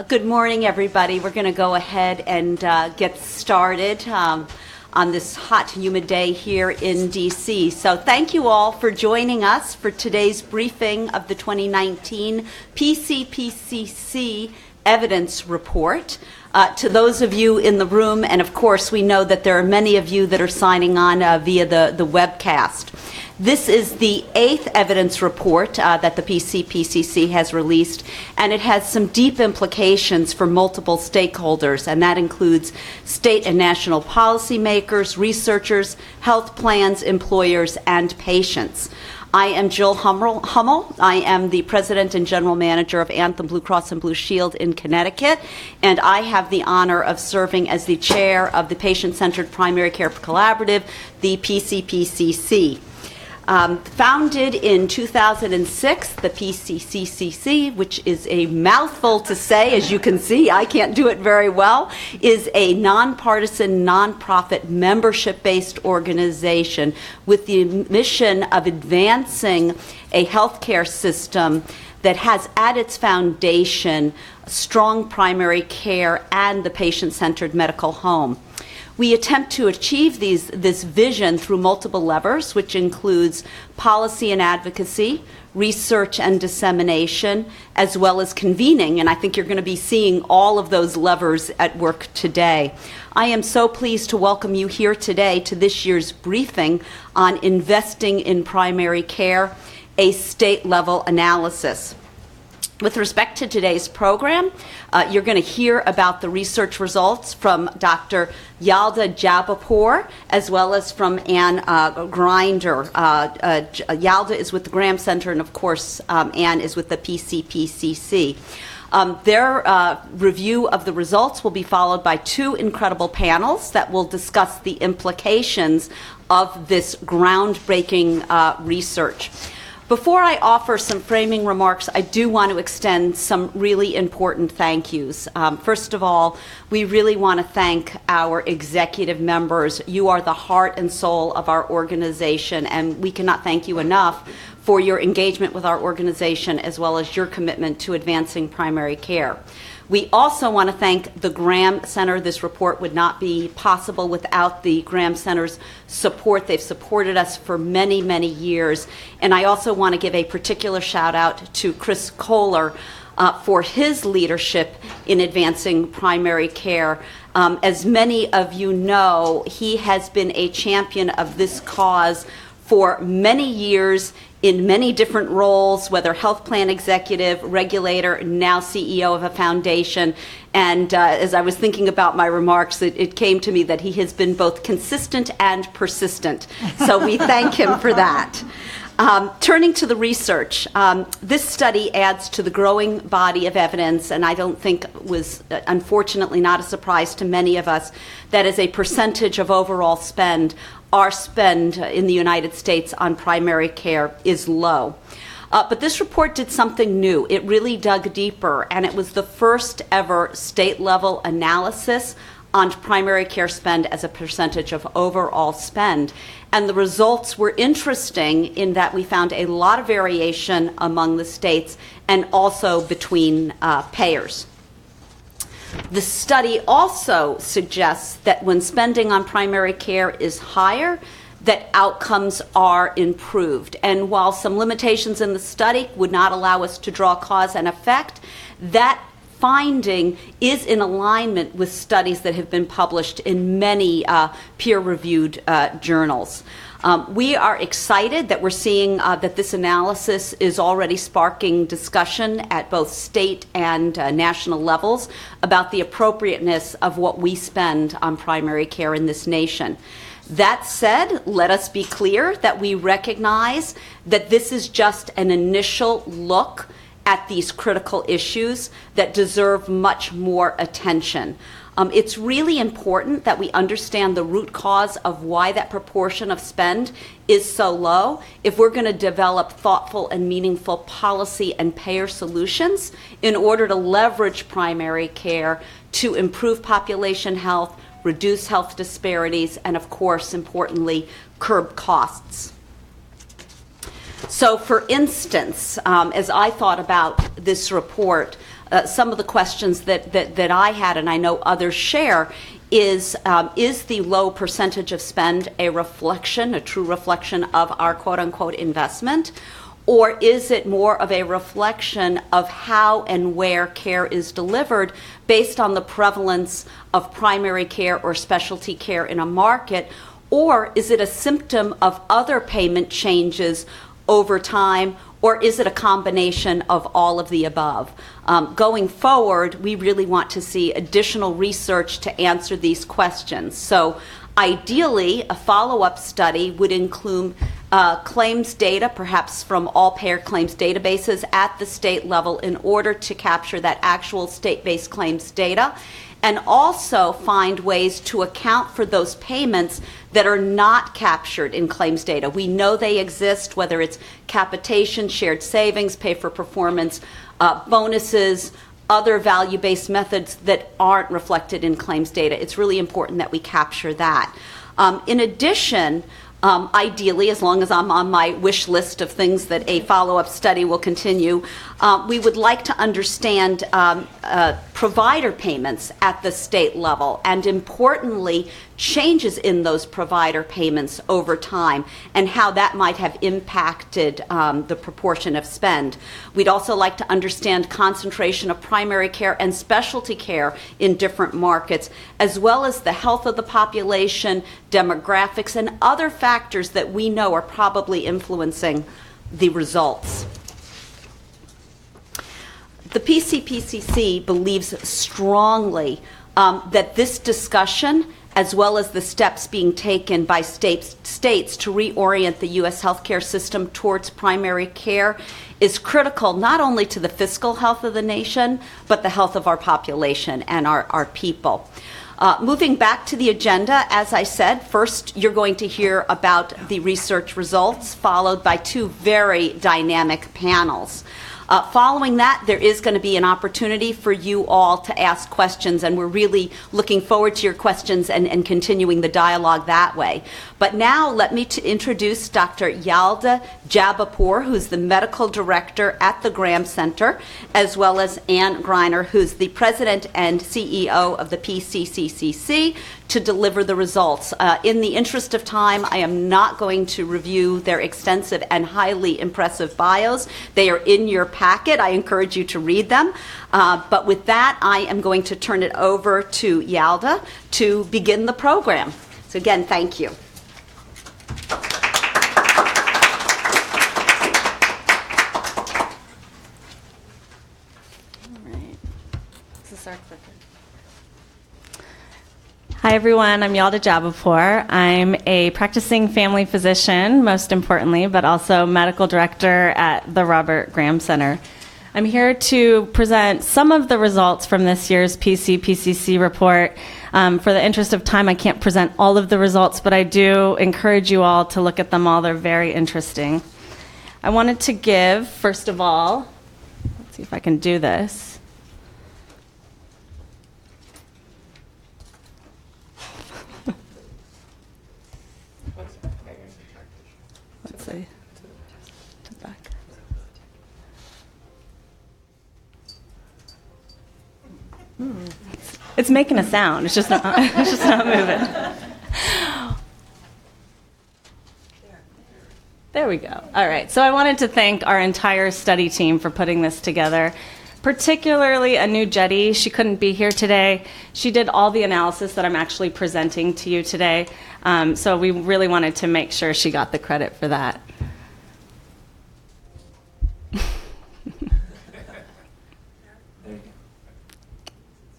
Good morning, everybody. We're going to go ahead and get started on this hot, humid day here in D.C. So thank you all for joining us for today's briefing of the 2019 PCPCC Evidence Report. To those of you in the room, and of course we know that there are many of you that are signing on via the webcast. This is the 8th evidence report that the PCPCC has released, and it has some deep implications for multiple stakeholders, and that includes state and national policymakers, researchers, health plans, employers, and patients. I am Jill Hummel. I am the President and General Manager of Anthem Blue Cross and Blue Shield in Connecticut, and I have the honor of serving as the Chair of the Patient-Centered Primary Care Collaborative, the PCPCC. Founded in 2006, the PCCCC, which is a mouthful to say, as you can see, I can't do it very well, is a nonpartisan, nonprofit, membership-based organization with the mission of advancing a healthcare system that has at its foundation strong primary care and the patient-centered medical home. We attempt to achieve this vision through multiple levers, which includes policy and advocacy, research and dissemination, as well as convening, and I think you're going to be seeing all of those levers at work today. I am so pleased to welcome you here today to this year's briefing on investing in primary care, a state-level analysis. With respect to today's program, you're going to hear about the research results from Dr. Yalda Jabalpur, as well as from Anne Grinder. Yalda is with the Graham Center, and of course, Anne is with the PCPCC. Their review of the results will be followed by two incredible panels that will discuss the implications of this groundbreaking research. Before I offer some framing remarks, I do want to extend some really important thank yous. First of all, we really want to thank our executive members. You are the heart and soul of our organization, and we cannot thank you enough for your engagement with our organization as well as your commitment to advancing primary care. We also want to thank the Graham Center. This report would not be possible without the Graham Center's support. They've supported us for many, many years. And I also want to give a particular shout out to Chris Kohler for his leadership in advancing primary care. As many of you know, he has been a champion of this cause for many years in many different roles, whether health plan executive, regulator, now CEO of a foundation. And as I was thinking about my remarks, it came to me that he has been both consistent and persistent. So we thank him for that. Turning to the research, this study adds to the growing body of evidence, and I don't think was, unfortunately, not a surprise to many of us, that as a percentage of overall spend, our spend in the United States on primary care is low. But this report did something new. It really dug deeper, and it was the first ever state-level analysis on primary care spend as a percentage of overall spend. And the results were interesting in that we found a lot of variation among the states and also between payers. The study also suggests that when spending on primary care is higher, that outcomes are improved. And while some limitations in the study would not allow us to draw cause and effect, that finding is in alignment with studies that have been published in many peer-reviewed journals. We are excited that we're seeing that this analysis is already sparking discussion at both state and national levels about the appropriateness of what we spend on primary care in this nation. That said, let us be clear that we recognize that this is just an initial look at these critical issues that deserve much more attention. It's really important that we understand the root cause of why that proportion of spend is so low if we're going to develop thoughtful and meaningful policy and payer solutions in order to leverage primary care to improve population health, reduce health disparities, and of course, importantly, curb costs. So for instance, as I thought about this report, some of the questions that I had, and I know others share, is the low percentage of spend a reflection, a true reflection of our quote-unquote investment? Or is it more of a reflection of how and where care is delivered based on the prevalence of primary care or specialty care in a market? Or is it a symptom of other payment changes over time? Or is it a combination of all of the above? Going forward, we really want to see additional research to answer these questions. So ideally, a follow-up study would include claims data, perhaps from all payer claims databases at the state level, in order to capture that actual state-based claims data, and also find ways to account for those payments that are not captured in claims data. We know they exist, whether it's capitation, shared savings, pay for performance, bonuses, other value-based methods that aren't reflected in claims data. It's really important that we capture that. In addition, ideally, as long as I'm on my wish list of things that a follow-up study will continue, we would like to understand provider payments at the state level, and importantly, changes in those provider payments over time and how that might have impacted the proportion of spend. We'd also like to understand concentration of primary care and specialty care in different markets, as well as the health of the population, demographics, and other factors that we know are probably influencing the results. The PCPCC believes strongly that this discussion, as well as the steps being taken by states to reorient the U.S. healthcare system towards primary care, is critical not only to the fiscal health of the nation, but the health of our population and our people. Moving back to the agenda, as I said, first you're going to hear about the research results, followed by two very dynamic panels. Following that, there is going to be an opportunity for you all to ask questions, and we're really looking forward to your questions and continuing the dialogue that way. But now let me introduce Dr. Yalda Jabapour, who's the medical director at the Graham Center, as well as Ann Greiner, who's the president and CEO of the PCCCC, to deliver the results. In the interest of time, I am not going to review their extensive and highly impressive bios. They are in your packet. I encourage you to read them. But with that, I am going to turn it over to Yalda to begin the program. So again, thank you. Hi everyone, I'm Yalda Jabapour. I'm a practicing family physician, most importantly, but also medical director at the Robert Graham Center. I'm here to present some of the results from this year's PCPCC report. For the interest of time, I can't present all of the results, but I do encourage you all to look at them all. They're very interesting. I wanted to give, first of all, let's see if I can do this. Let's see. To the back. It's making a sound. It's just not. It's just not moving. There we go. All right. So I wanted to thank our entire study team for putting this together, particularly Anu Jetty. She couldn't be here today. She did all the analysis that I'm actually presenting to you today. So we really wanted to make sure she got the credit for that.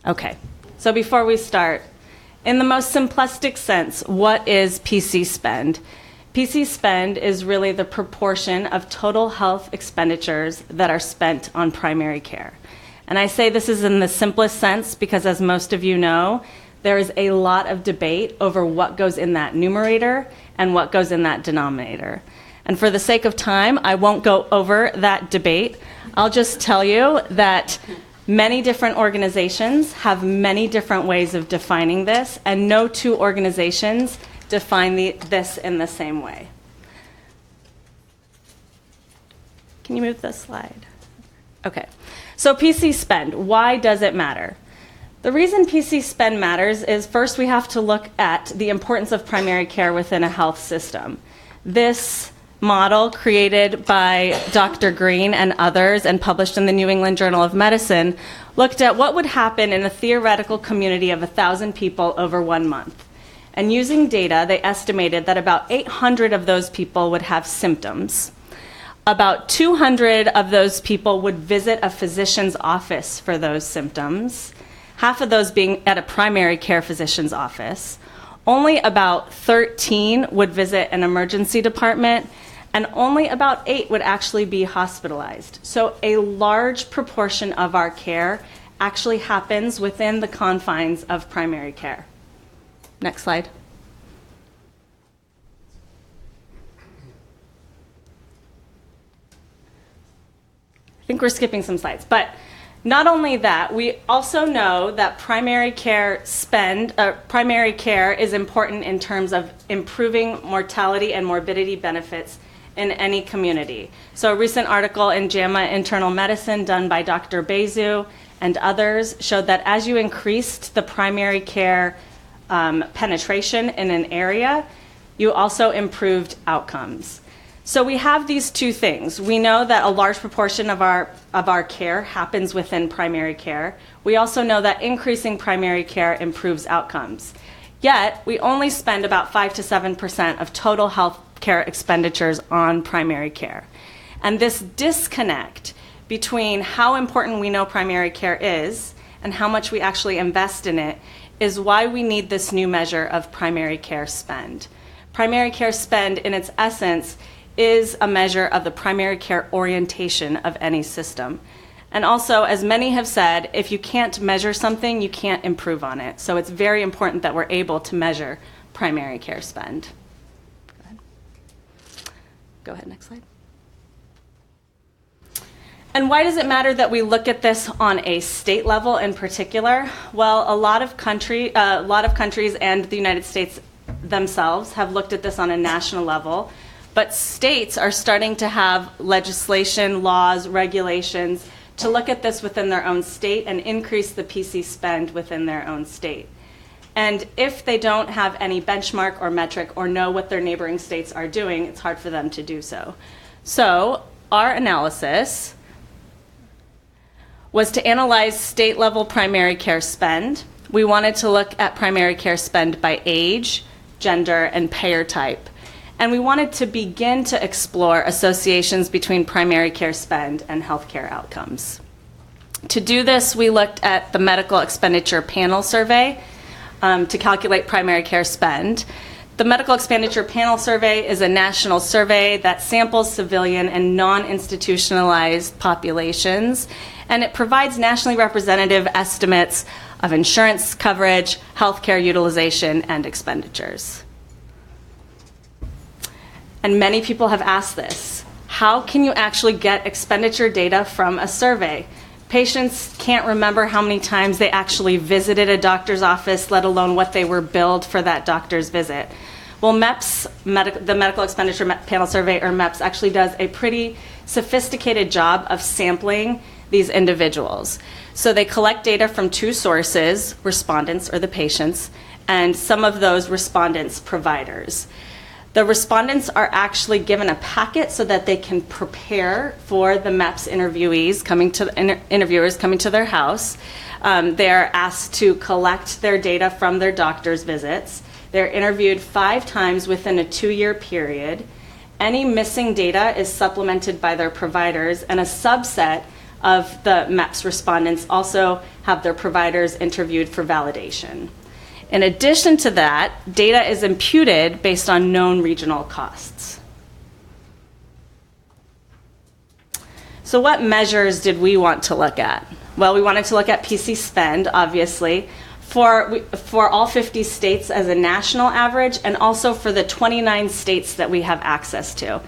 Okay. So before we start, in the most simplistic sense, what is PC spend? PC spend is really the proportion of total health expenditures that are spent on primary care. And I say this is in the simplest sense because, as most of you know, there is a lot of debate over what goes in that numerator and what goes in that denominator. And for the sake of time, I won't go over that debate. I'll just tell you that many different organizations have many different ways of defining this, and no two organizations define this in the same way. Can you move this slide? Okay. So PC spend, why does it matter? The reason PC spend matters is first we have to look at the importance of primary care within a health system. This model created by Dr. Green and others and published in the New England Journal of Medicine looked at what would happen in a theoretical community of 1,000 people over 1 month. And using data, they estimated that about 800 of those people would have symptoms. About 200 of those people would visit a physician's office for those symptoms, half of those being at a primary care physician's office. Only about 13 would visit an emergency department, and only about 8 would actually be hospitalized. So a large proportion of our care actually happens within the confines of primary care. Next slide. I think we're skipping some slides, but not only that, we also know that primary care is important in terms of improving mortality and morbidity benefits in any community. So a recent article in JAMA Internal Medicine done by Dr. Bezu and others showed that as you increased the primary care penetration in an area, you also improved outcomes. So we have these two things. We know that a large proportion of our care happens within primary care. We also know that increasing primary care improves outcomes. Yet, we only spend about 5 to 7% of total health care expenditures on primary care. And this disconnect between how important we know primary care is and how much we actually invest in it is why we need this new measure of primary care spend. Primary care spend, in its essence, is a measure of the primary care orientation of any system. And also, as many have said, if you can't measure something, you can't improve on it. So it's very important that we're able to measure primary care spend. Go ahead, next slide. And why does it matter that we look at this on a state level in particular? Well, a lot of countries and the United States themselves have looked at this on a national level, but states are starting to have legislation, laws, regulations to look at this within their own state and increase the PC spend within their own state. And if they don't have any benchmark or metric or know what their neighboring states are doing, it's hard for them to do so. So our analysis was to analyze state-level primary care spend. We wanted to look at primary care spend by age, gender, and payer type. And we wanted to begin to explore associations between primary care spend and healthcare outcomes. To do this, we looked at the Medical Expenditure Panel Survey to calculate primary care spend. The Medical Expenditure Panel Survey is a national survey that samples civilian and non-institutionalized populations, and it provides nationally representative estimates of insurance coverage, healthcare utilization, and expenditures. And many people have asked this. How can you actually get expenditure data from a survey? Patients can't remember how many times they actually visited a doctor's office, let alone what they were billed for that doctor's visit. Well, MEPS, the Medical Expenditure Panel Survey, or MEPS, actually does a pretty sophisticated job of sampling these individuals. So they collect data from two sources, respondents or the patients, and some of those respondents, providers. The respondents are actually given a packet so that they can prepare for the MEPS interviewers coming to their house. They're asked to collect their data from their doctor's visits. They're interviewed 5 times within a 2-year period. Any missing data is supplemented by their providers, and a subset of the MEPS respondents also have their providers interviewed for validation. In addition to that, data is imputed based on known regional costs. So what measures did we want to look at? Well, we wanted to look at PC spend, obviously, for all 50 states as a national average, and also for the 29 states that we have access to.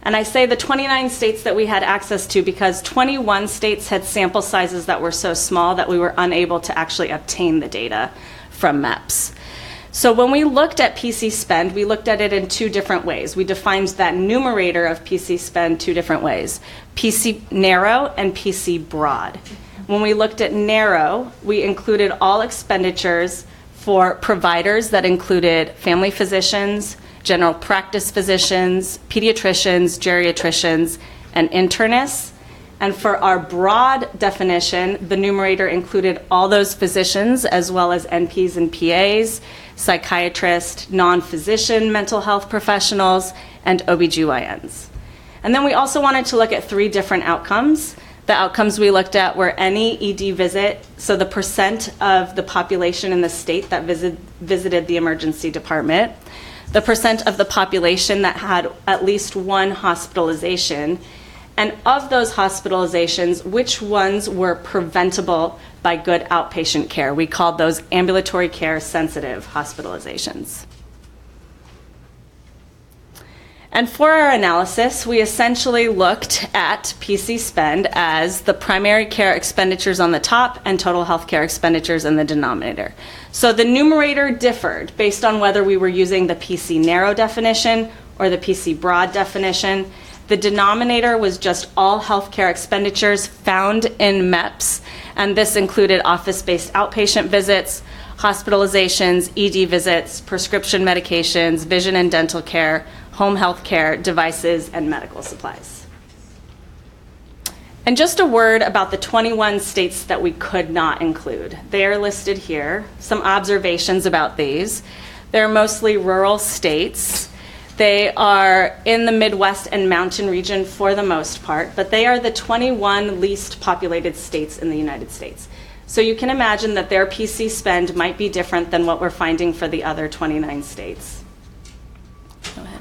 And I say the 29 states that we had access to because 21 states had sample sizes that were so small that we were unable to actually obtain the data from MEPS. So when we looked at PC spend, we looked at it in two different ways. We defined that numerator of PC spend two different ways, PC narrow and PC broad. When we looked at narrow, we included all expenditures for providers that included family physicians, general practice physicians, pediatricians, geriatricians, and internists. And for our broad definition, the numerator included all those physicians as well as NPs and PAs, psychiatrists, non-physician mental health professionals, and OBGYNs. And then we also wanted to look at three different outcomes. The outcomes we looked at were any ED visit, so the percent of the population in the state that visited the emergency department, the percent of the population that had at least one hospitalization, and of those hospitalizations, which ones were preventable by good outpatient care. We called those ambulatory care sensitive hospitalizations. And for our analysis, we essentially looked at PC spend as the primary care expenditures on the top and total health care expenditures in the denominator. So the numerator differed based on whether we were using the PC narrow definition or the PC broad definition. The denominator was just all healthcare expenditures found in MEPS, and this included office-based outpatient visits, hospitalizations, ED visits, prescription medications, vision and dental care, home health care, devices, and medical supplies. And just a word about the 21 states that we could not include. They are listed here. Some observations about these. They're mostly rural states. They are in the Midwest and mountain region for the most part, but they are the 21 least populated states in the United States. So you can imagine that their PC spend might be different than what we're finding for the other 29 states. Go ahead.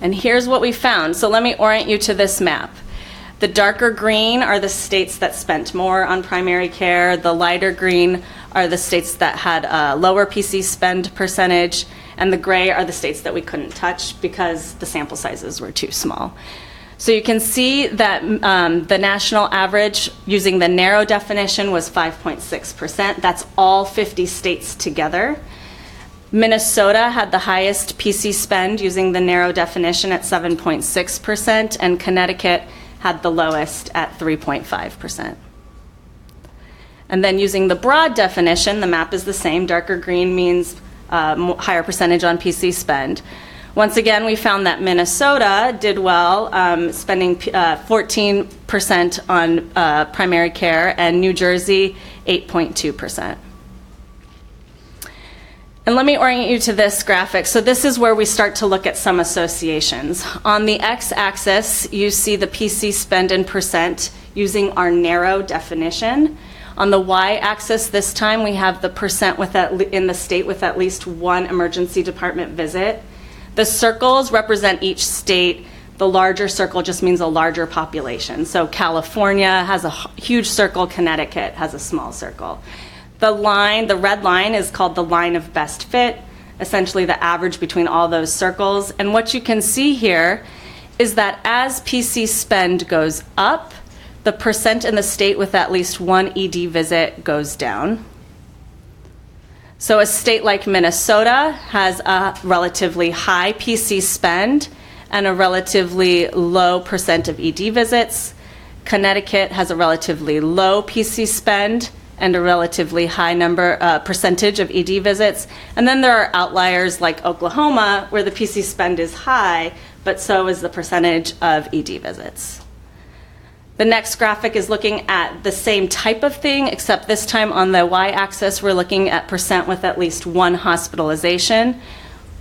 And here's what we found. So let me orient you to this map. The darker green are the states that spent more on primary care. The lighter green are the states that had a lower PC spend percentage. And the gray are the states that we couldn't touch because the sample sizes were too small. So you can see that the national average using the narrow definition was 5.6%. That's all 50 states together. Minnesota had the highest PC spend using the narrow definition at 7.6%, and Connecticut had the lowest at 3.5%. And then using the broad definition, the map is the same. Darker green means higher percentage on PC spend. Once again, we found that Minnesota did well, spending 14% on primary care, and New Jersey 8.2%. And let me orient you to this graphic. So this is where we start to look at some associations. On the x-axis, you see the PC spend in percent using our narrow definition. On the y-axis this time, we have the percent in the state with at least one emergency department visit. The circles represent each state. The larger circle just means a larger population. So California has a huge circle, Connecticut has a small circle. The red line is called the line of best fit, essentially the average between all those circles. And what you can see here is that as PC spend goes up, the percent in the state with at least one ED visit goes down. So a state like Minnesota has a relatively high PC spend and a relatively low percent of ED visits. Connecticut has a relatively low PC spend and a relatively high percentage of ED visits. And then there are outliers like Oklahoma, where the PC spend is high, but so is the percentage of ED visits. The next graphic is looking at the same type of thing, except this time on the y-axis, we're looking at percent with at least one hospitalization.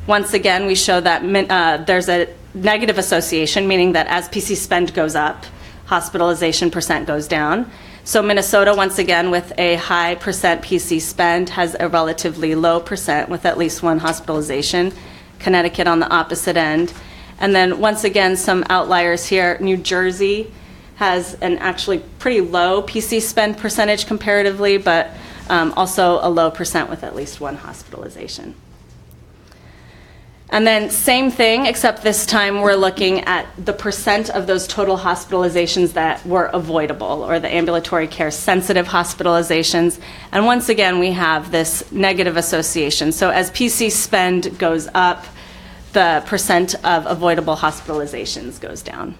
Once again, we show that there's a negative association, meaning that as PC spend goes up, hospitalization percent goes down. So Minnesota, once again, with a high percent PC spend, has a relatively low percent with at least one hospitalization. Connecticut on the opposite end. And then once again, some outliers here. New Jersey has an actually pretty low PC spend percentage comparatively, but also a low percent with at least one hospitalization. And then same thing, except this time we're looking at the percent of those total hospitalizations that were avoidable, or the ambulatory care sensitive hospitalizations. And once again, we have this negative association. So as PC spend goes up, the percent of avoidable hospitalizations goes down.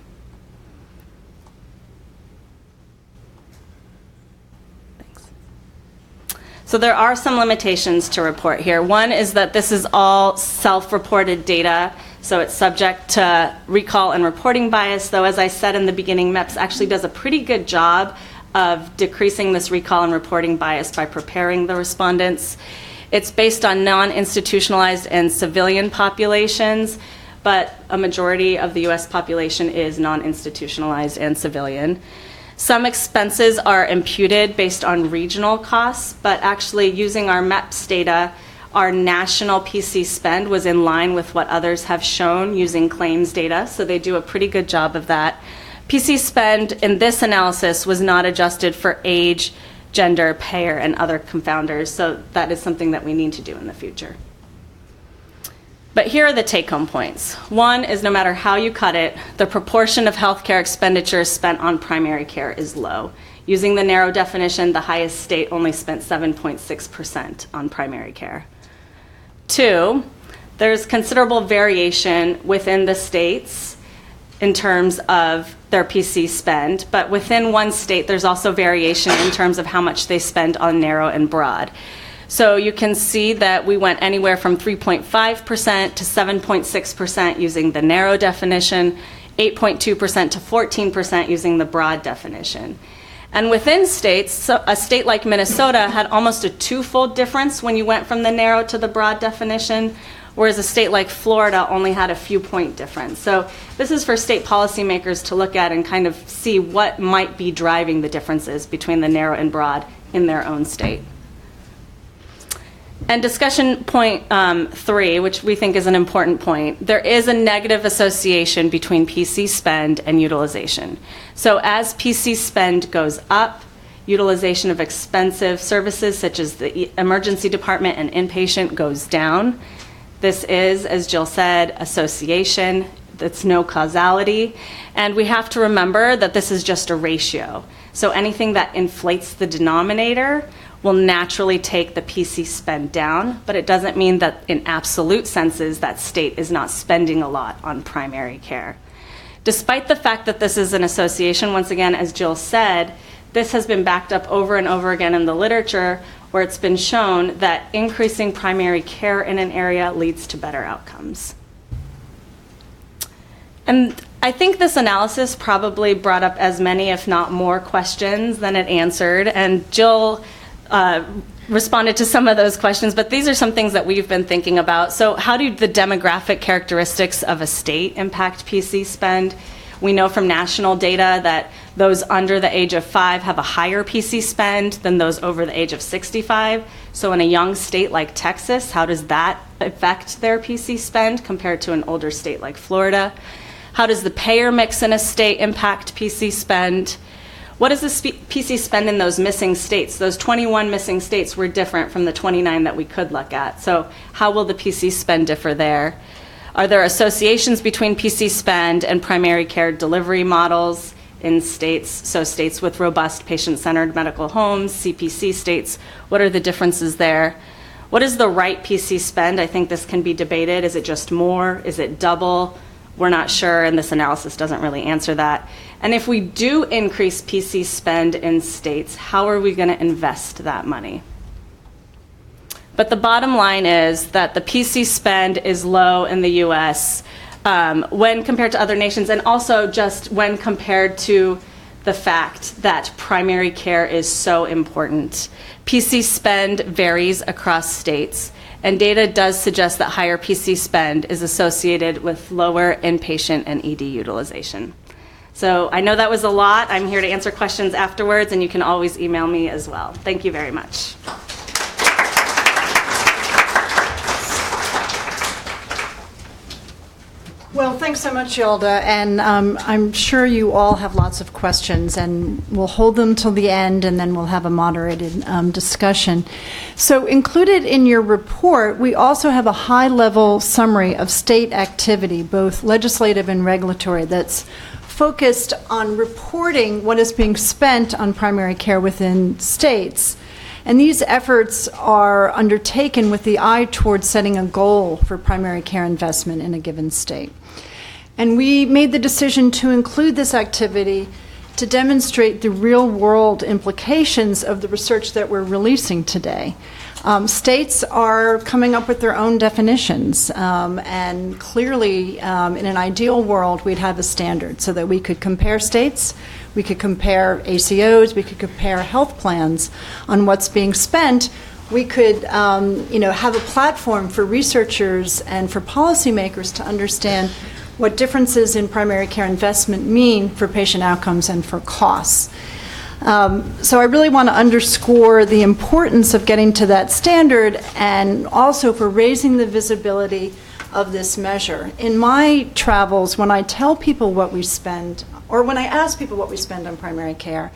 So there are some limitations to report here. One is that this is all self-reported data, so it's subject to recall and reporting bias, though as I said in the beginning, MEPS actually does a pretty good job of decreasing this recall and reporting bias by preparing the respondents. It's based on non-institutionalized and civilian populations, but a majority of the US population is non-institutionalized and civilian. Some expenses are imputed based on regional costs, but actually using our MEPS data, our national PC spend was in line with what others have shown using claims data, so they do a pretty good job of that. PC spend in this analysis was not adjusted for age, gender, payer, and other confounders, so that is something that we need to do in the future. But here are the take-home points. One is no matter how you cut it, the proportion of healthcare expenditures spent on primary care is low. Using the narrow definition, the highest state only spent 7.6% on primary care. Two, there's considerable variation within the states in terms of their PC spend, but within one state, there's also variation in terms of how much they spend on narrow and broad. So you can see that we went anywhere from 3.5% to 7.6% using the narrow definition, 8.2% to 14% using the broad definition. And within states, so a state like Minnesota had almost a twofold difference when you went from the narrow to the broad definition, whereas a state like Florida only had a few point difference. So this is for state policymakers to look at and kind of see what might be driving the differences between the narrow and broad in their own state. And discussion point 3, which we think is an important point, there is a negative association between PC spend and utilization. So as PC spend goes up, utilization of expensive services such as the emergency department and inpatient goes down. This is, as Jill said, association. That's no causality. And we have to remember that this is just a ratio. So anything that inflates the denominator will naturally take the PC spend down, but it doesn't mean that in absolute senses that state is not spending a lot on primary care. Despite the fact that this is an association, once again, as Jill said, this has been backed up over and over again in the literature where it's been shown that increasing primary care in an area leads to better outcomes. And I think this analysis probably brought up as many, if not more, questions than it answered, and Jill responded to some of those questions, but these are some things that we've been thinking about. So how do the demographic characteristics of a state impact PC spend? We know from national data that those under the age of 5 have a higher PC spend than those over the age of 65. So in a young state like Texas, how does that affect their PC spend compared to an older state like Florida? How does the payer mix in a state impact PC spend? What does the PC spend in those missing states? Those 21 missing states were different from the 29 that we could look at. So how will the PC spend differ there? Are there associations between PC spend and primary care delivery models in states? So states with robust patient-centered medical homes, CPC states, what are the differences there? What is the right PC spend? I think this can be debated. Is it just more? Is it double? We're not sure, and this analysis doesn't really answer that. And if we do increase PC spend in states, how are we going to invest that money? But the bottom line is that the PC spend is low in the US when compared to other nations, and also just when compared to the fact that primary care is so important. PC spend varies across states, and data does suggest that higher PC spend is associated with lower inpatient and ED utilization. So I know that was a lot. I'm here to answer questions afterwards, and you can always email me as well. Thank you very much. Well, thanks so much, Yolda, and I'm sure you all have lots of questions, and we'll hold them till the end, and then we'll have a moderated discussion. So included in your report, we also have a high-level summary of state activity, both legislative and regulatory, that's focused on reporting what is being spent on primary care within states. And these efforts are undertaken with the eye towards setting a goal for primary care investment in a given state. And we made the decision to include this activity to demonstrate the real-world implications of the research that we're releasing today. States are coming up with their own definitions, and clearly, in an ideal world, we'd have a standard so that we could compare states, we could compare ACOs, we could compare health plans on what's being spent. We could, have a platform for researchers and for policymakers to understand what differences in primary care investment mean for patient outcomes and for costs. So I really want to underscore the importance of getting to that standard and also for raising the visibility of this measure. In my travels, when I tell people what we spend, or when I ask people what we spend on primary care,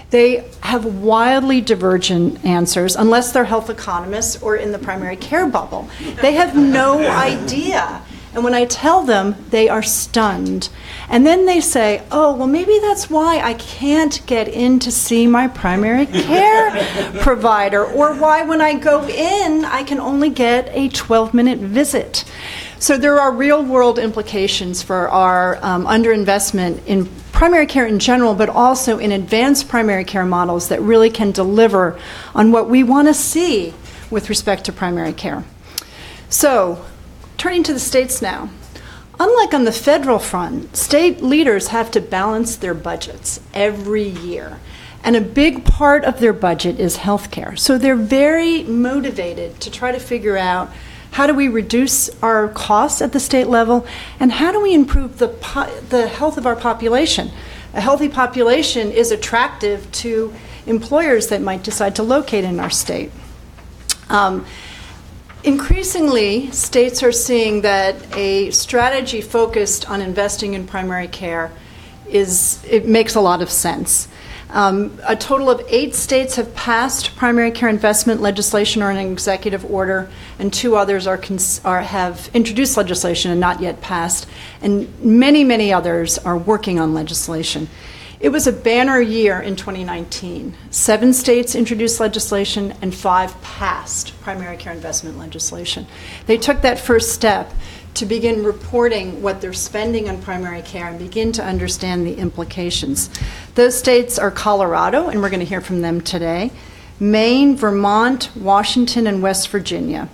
they have wildly divergent answers, unless they're health economists or in the primary care bubble. They have no idea. And when I tell them, they are stunned. And then they say, oh, well, maybe that's why I can't get in to see my primary care provider, or why when I go in, I can only get a 12-minute visit. So there are real-world implications for our underinvestment in primary care in general, but also in advanced primary care models that really can deliver on what we want to see with respect to primary care. So, turning to the states now. Unlike on the federal front, state leaders have to balance their budgets every year. And a big part of their budget is healthcare. So they're very motivated to try to figure out how do we reduce our costs at the state level, and how do we improve the health of our population. A healthy population is attractive to employers that might decide to locate in our state. Increasingly, states are seeing that a strategy focused on investing in primary care it makes a lot of sense. A total of 8 states have passed primary care investment legislation or an executive order, and 2 others have introduced legislation and not yet passed, and many, many others are working on legislation. It was a banner year in 2019. 7 states introduced legislation and 5 passed primary care investment legislation. They took that first step to begin reporting what they're spending on primary care and begin to understand the implications. Those states are Colorado, and we're going to hear from them today, Maine, Vermont, Washington, and West Virginia.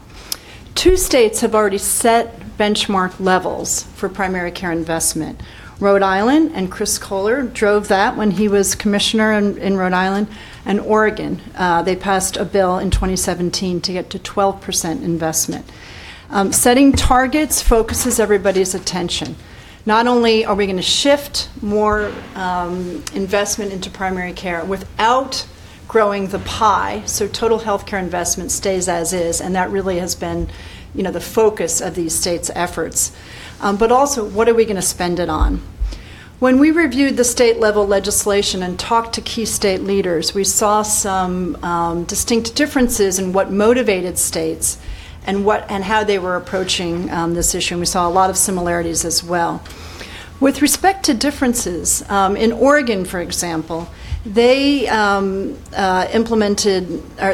2 states have already set benchmark levels for primary care investment. Rhode Island, and Chris Kohler drove that when he was commissioner in Rhode Island, and Oregon. They passed a bill in 2017 to get to 12% investment. Setting targets focuses everybody's attention. Not only are we going to shift more investment into primary care without growing the pie, so total healthcare investment stays as is, and that really has been the focus of these states' efforts. But also, what are we going to spend it on? When we reviewed the state-level legislation and talked to key state leaders, we saw some distinct differences in what motivated states and how they were approaching this issue. And we saw a lot of similarities as well. With respect to differences, in Oregon, for example, they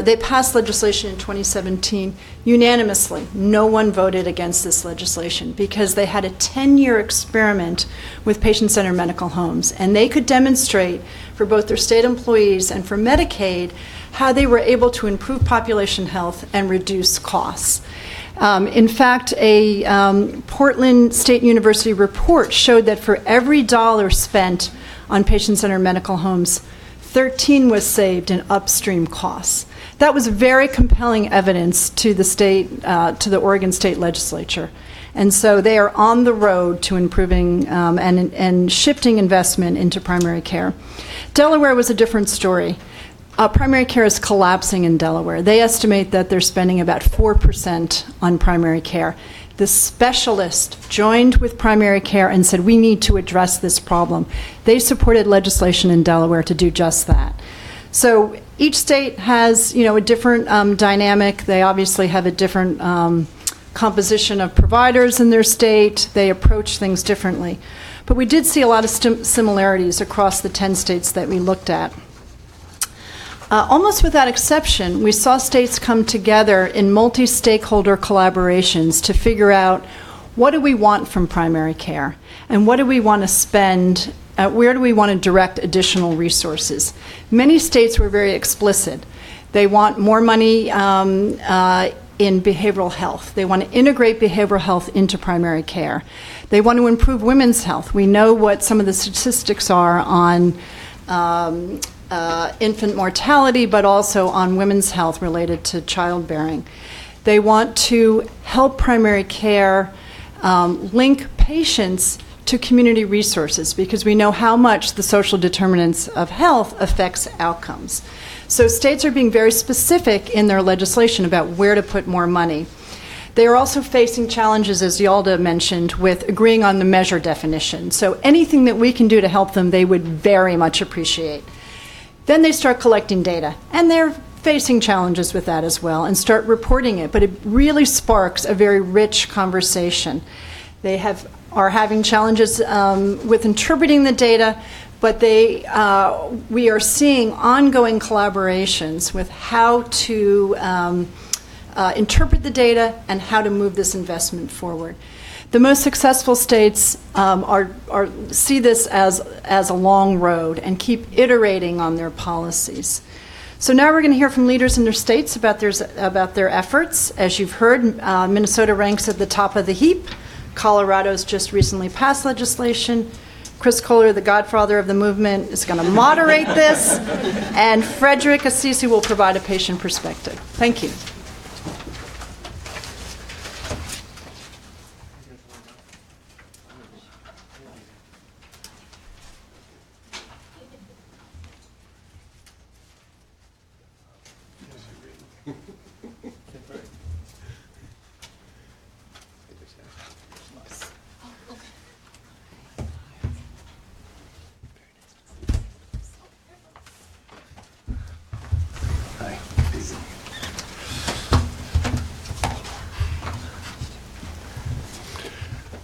they passed legislation in 2017 unanimously. No one voted against this legislation because they had a 10-year experiment with patient-centered medical homes, and they could demonstrate for both their state employees and for Medicaid how they were able to improve population health and reduce costs. In fact, a Portland State University report showed that for every $1 spent on patient-centered medical homes, 13 was saved in upstream costs. That was very compelling evidence to the Oregon State Legislature. And so they are on the road to improving and shifting investment into primary care. Delaware was a different story. Primary care is collapsing in Delaware. They estimate that they're spending about 4% on primary care. the specialist joined with primary care and said, we need to address this problem. They supported legislation in Delaware to do just that. So each state has, a different dynamic. They obviously have a different composition of providers in their state. They approach things differently. But we did see a lot of similarities across the 10 states that we looked at. Almost without exception, we saw states come together in multi-stakeholder collaborations to figure out what do we want from primary care and what do we want to spend, where do we want to direct additional resources. Many states were very explicit. They want more money in behavioral health. They want to integrate behavioral health into primary care. They want to improve women's health. We know what some of the statistics are on infant mortality, but also on women's health related to childbearing. They want to help primary care link patients to community resources, because we know how much the social determinants of health affects outcomes. So states are being very specific in their legislation about where to put more money. They are also facing challenges, as Yalda mentioned, with agreeing on the measure definition. So anything that we can do to help them, they would very much appreciate. Then they start collecting data, and they're facing challenges with that as well, and start reporting it. But it really sparks a very rich conversation. They are having challenges with interpreting the data, but we are seeing ongoing collaborations with how to interpret the data and how to move this investment forward. The most successful states see this as a long road and keep iterating on their policies. So now we're going to hear from leaders in their states about their efforts. As you've heard, Minnesota ranks at the top of the heap. Colorado's just recently passed legislation. Chris Kohler, the godfather of the movement, is going to moderate this. And Frederick Assisi will provide a patient perspective. Thank you.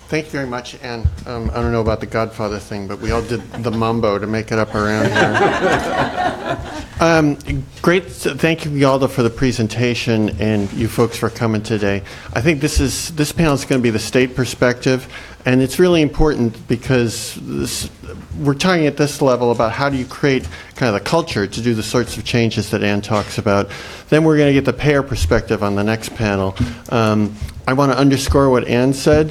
Thank you very much, Anne. I don't know about the Godfather thing, but we all did the mambo to make it up around here. Great. Thank you, Yalda, for the presentation, and you folks for coming today. I think this panel is going to be the state perspective, and it's really important because we're talking at this level about how do you create kind of the culture to do the sorts of changes that Anne talks about. Then we're going to get the payer perspective on the next panel. I want to underscore what Anne said,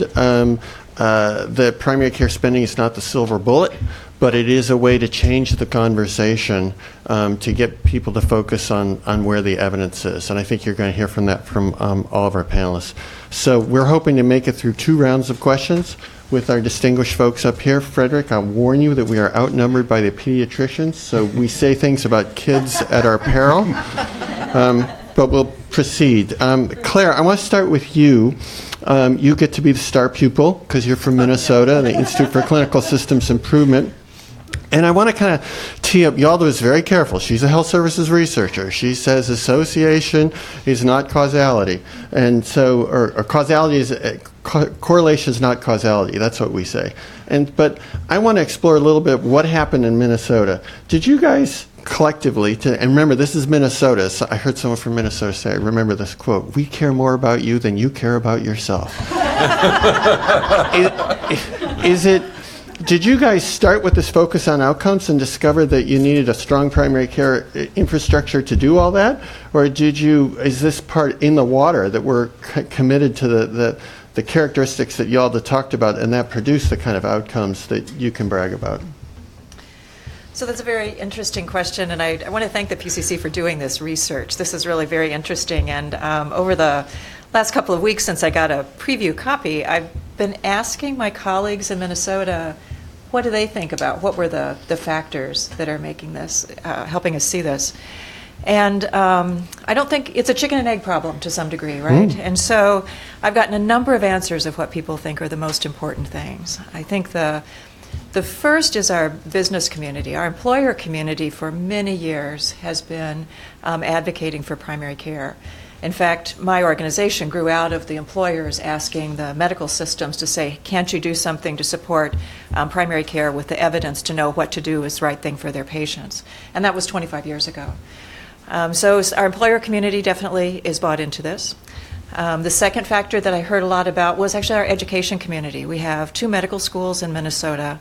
that primary care spending is not the silver bullet, but it is a way to change the conversation to get people to focus on where the evidence is. And I think you're going to hear from that from all of our panelists. So we're hoping to make it through 2 rounds of questions with our distinguished folks up here. Frederick, I'll warn you that we are outnumbered by the pediatricians, so we say things about kids at our peril. But we'll proceed. Claire, I want to start with you. You get to be the star pupil because you're from Minnesota, the Institute for Clinical Systems Improvement. And I want to kind of tee up, Yalda was very careful. She's a health services researcher. She says association is not causality. And so, or causality is, correlation is not causality. That's what we say. But I want to explore a little bit what happened in Minnesota. Did you guys collectively, and remember, this is Minnesota, so I heard someone from Minnesota say, remember this quote, "We care more about you than you care about yourself." Did you guys start with this focus on outcomes and discover that you needed a strong primary care infrastructure to do all that? Or is this part in the water that we're committed to the characteristics that Yalda talked about and that produce the kind of outcomes that you can brag about? So that's a very interesting question, and I want to thank the PCC for doing this research. This is really very interesting, and over the last couple of weeks since I got a preview copy, I've been asking my colleagues in Minnesota, what do they think about what were the factors that are making this, helping us see this? And I don't think it's a chicken and egg problem to some degree, right? And so I've gotten a number of answers of what people think are the most important things. I think the first is our business community. Our employer community for many years has been advocating for primary care. In fact, my organization grew out of the employers asking the medical systems to say, can't you do something to support primary care with the evidence to know what to do is the right thing for their patients? And that was 25 years ago. So our employer community definitely is bought into this. The second factor that I heard a lot about was actually our education community. We have 2 medical schools in Minnesota,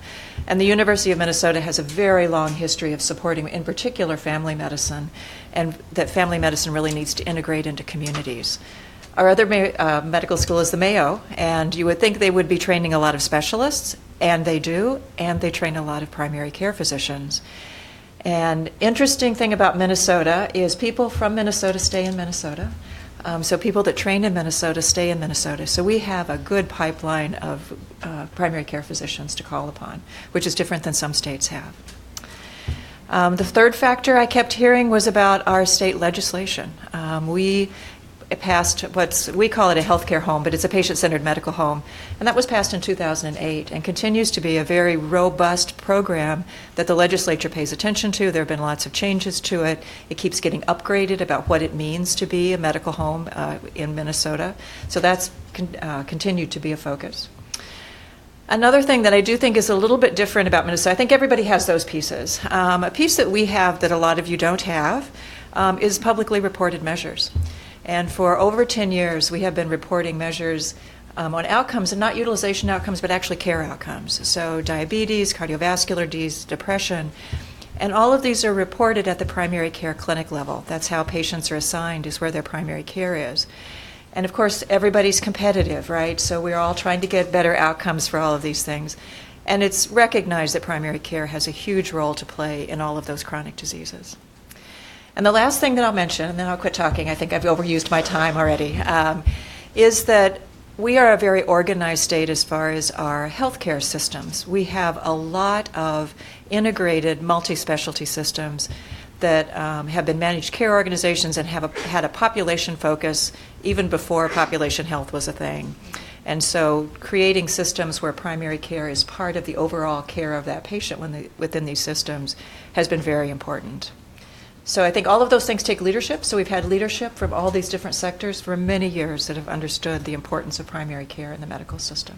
and the University of Minnesota has a very long history of supporting, in particular, family medicine, and that family medicine really needs to integrate into communities. Our other medical school is the Mayo, and you would think they would be training a lot of specialists, and they do, and they train a lot of primary care physicians. And interesting thing about Minnesota is people from Minnesota stay in Minnesota. So people that train in Minnesota stay in Minnesota. So we have a good pipeline of primary care physicians to call upon, which is different than some states have. The third factor I kept hearing was about our state legislation. We passed we call it a healthcare home, but it's a patient-centered medical home, and that was passed in 2008 and continues to be a very robust program that the legislature pays attention to. There have been lots of changes to it. It keeps getting upgraded about what it means to be a medical home in Minnesota, so that's continued to be a focus. Another thing that I do think is a little bit different about Minnesota, I think everybody has those pieces. A piece that we have that a lot of you don't have is publicly reported measures. And for over 10 years, we have been reporting measures on outcomes, and not utilization outcomes, but actually care outcomes. So diabetes, cardiovascular disease, depression, and all of these are reported at the primary care clinic level. That's how patients are assigned, is where their primary care is. And of course, everybody's competitive, right? So we're all trying to get better outcomes for all of these things. And it's recognized that primary care has a huge role to play in all of those chronic diseases. And the last thing that I'll mention, and then I'll quit talking, I think I've overused my time already, is that we are a very organized state as far as our healthcare systems. We have a lot of integrated multi-specialty systems that have been managed care organizations and have had a population focus even before population health was a thing. And so creating systems where primary care is part of the overall care of that patient within these systems has been very important. So I think all of those things take leadership. So we've had leadership from all these different sectors for many years that have understood the importance of primary care in the medical system.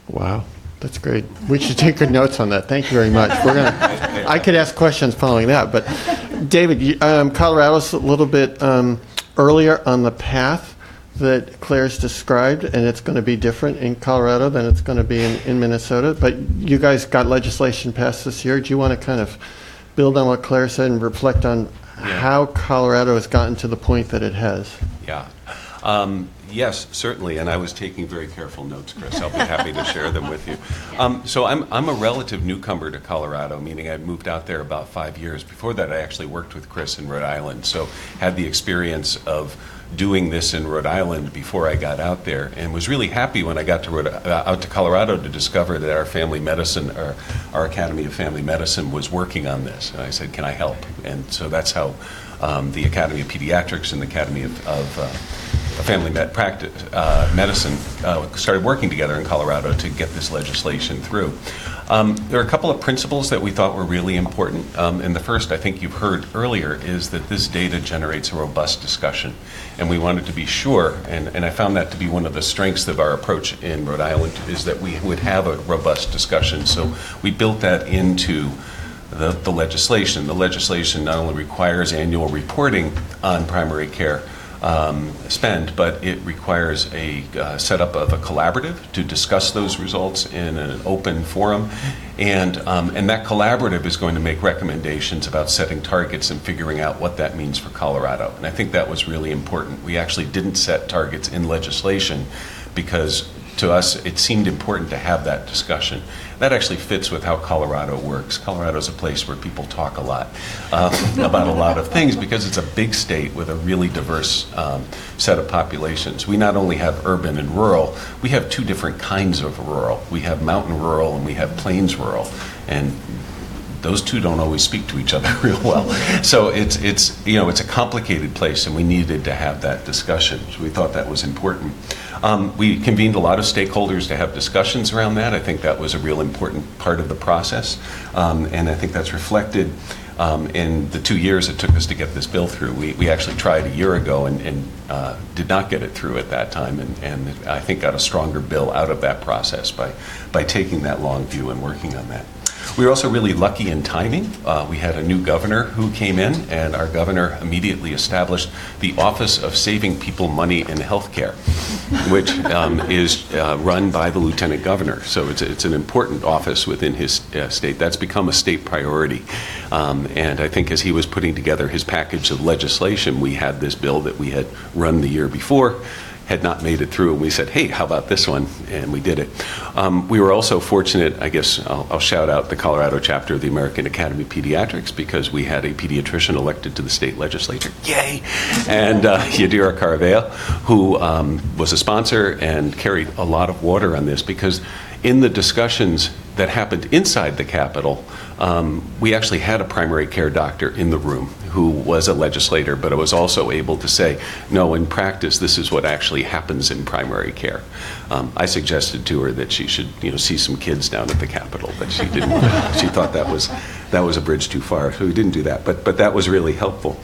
Wow, that's great. We should take good notes on that. Thank you very much. I could ask questions following that, but David, Colorado's a little bit earlier on the path that Claire's described, and it's going to be different in Colorado than it's going to be in Minnesota. But you guys got legislation passed this year. Do you want to kind of build on what Claire said and reflect on how Colorado has gotten to the point that it has? Yeah. Yes, certainly, and I was taking very careful notes, Chris. I'll be happy to share them with you. So I'm a relative newcomer to Colorado, meaning I moved out there about 5 years. Before that, I actually worked with Chris in Rhode Island, so had the experience of doing this in Rhode Island before I got out there, and was really happy when I got to out to Colorado to discover that our family medicine, or our Academy of Family Medicine, was working on this. And I said, can I help? And so that's how the Academy of Pediatrics and the Academy of Family Medicine started working together in Colorado to get this legislation through. There are a couple of principles that we thought were really important. And the first, I think you've heard earlier, is that this data generates a robust discussion. And we wanted to be sure, and I found that to be one of the strengths of our approach in Rhode Island, is that we would have a robust discussion. So we built that into the legislation. The legislation not only requires annual reporting on primary care spend, but it requires a setup of a collaborative to discuss those results in an open forum, and that collaborative is going to make recommendations about setting targets and figuring out what that means for Colorado. And I think that was really important. We actually didn't set targets in legislation because to us it seemed important to have that discussion. That actually fits with how Colorado works. Colorado is a place where people talk a lot about a lot of things because it's a big state with a really diverse set of populations. We not only have urban and rural, we have two different kinds of rural. We have mountain rural and we have plains rural. And those two don't always speak to each other real well. So it's a complicated place, and we needed to have that discussion. So we thought that was important. We convened a lot of stakeholders to have discussions around that. I think that was a real important part of the process, and I think that's reflected in the 2 years it took us to get this bill through. We actually tried a year ago and did not get it through at that time, and I think got a stronger bill out of that process by taking that long view and working on that. We were also really lucky in timing. We had a new governor who came in, and our governor immediately established the Office of Saving People Money in Healthcare, which is run by the lieutenant governor. So it's an important office within his state. That's become a state priority. And I think as he was putting together his package of legislation, we had this bill that we had run the year before, had not made it through, and we said, hey, how about this one? And we did it. We were also fortunate, I guess I'll shout out the Colorado chapter of the American Academy of Pediatrics, because we had a pediatrician elected to the state legislature, yay! And Yadira Caraveo, who was a sponsor and carried a lot of water on this, because in the discussions that happened inside the Capitol, we actually had a primary care doctor in the room who was a legislator, but was also able to say, no, in practice, this is what actually happens in primary care. I suggested to her that she should, see some kids down at the Capitol, but she didn't. She thought that was a bridge too far, so we didn't do that. But that was really helpful.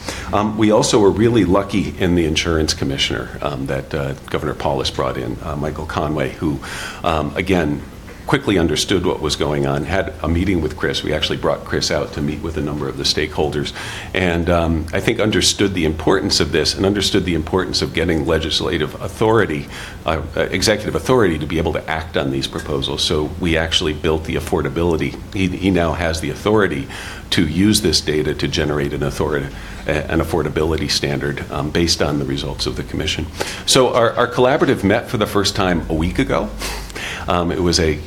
We also were really lucky in the insurance commissioner that Governor Paulus brought in, Michael Conway, who, again, quickly understood what was going on, had a meeting with Chris. We actually brought Chris out to meet with a number of the stakeholders, and I think understood the importance of this and understood the importance of getting legislative authority, executive authority to be able to act on these proposals. So we actually built the affordability. He now has the authority to use this data to generate an affordability standard based on the results of the commission. So our collaborative met for the first time a week ago. It was a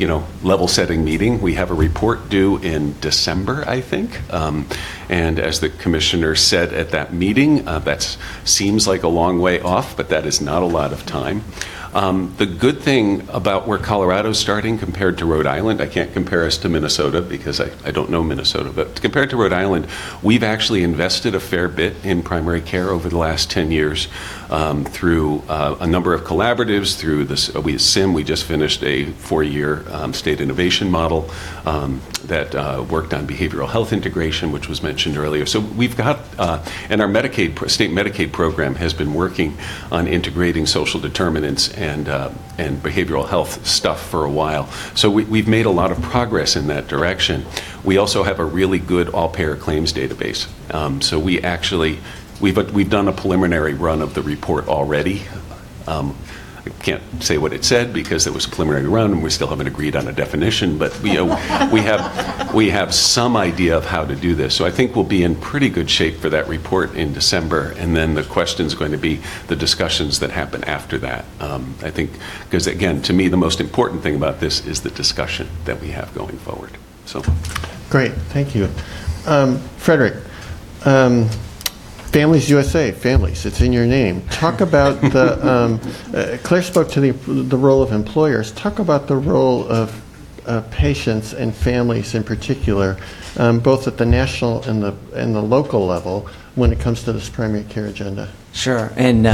level-setting meeting. We have a report due in December, I think. And as the commissioner said at that meeting, that seems like a long way off, but that is not a lot of time. The good thing about where Colorado's starting compared to Rhode Island, I can't compare us to Minnesota because I don't know Minnesota, but compared to Rhode Island, we've actually invested a fair bit in primary care over the last 10 years through a number of collaboratives, through this, we just finished a 4-year state innovation model that worked on behavioral health integration, which was mentioned earlier. So we've got, and our state Medicaid program has been working on integrating social determinants and behavioral health stuff for a while. So we've made a lot of progress in that direction. We also have a really good all-payer claims database. So we actually, we've done a preliminary run of the report already. I can't say what it said because it was a preliminary run and we still haven't agreed on a definition, but we have some idea of how to do this. So I think we'll be in pretty good shape for that report in December, and then the question is going to be the discussions that happen after that. I think, because again, to me, the most important thing about this is the discussion that we have going forward. So, great, thank you. Frederick, Families USA, families, it's in your name. Talk about the, Claire spoke to the role of employers. Talk about the role of patients and families in particular, both at the national and the local level when it comes to this primary care agenda. Sure, and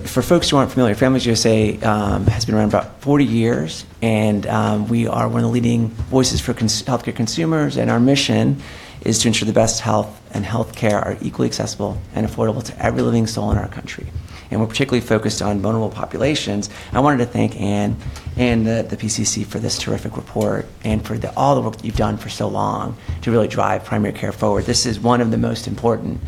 for folks who aren't familiar, Families USA has been around about 40 years, and we are one of the leading voices for healthcare consumers, and our mission is to ensure the best health and health care are equally accessible and affordable to every living soul in our country. And we're particularly focused on vulnerable populations. I wanted to thank Anne and the PCC for this terrific report and for all the work that you've done for so long to really drive primary care forward. This is one of the most important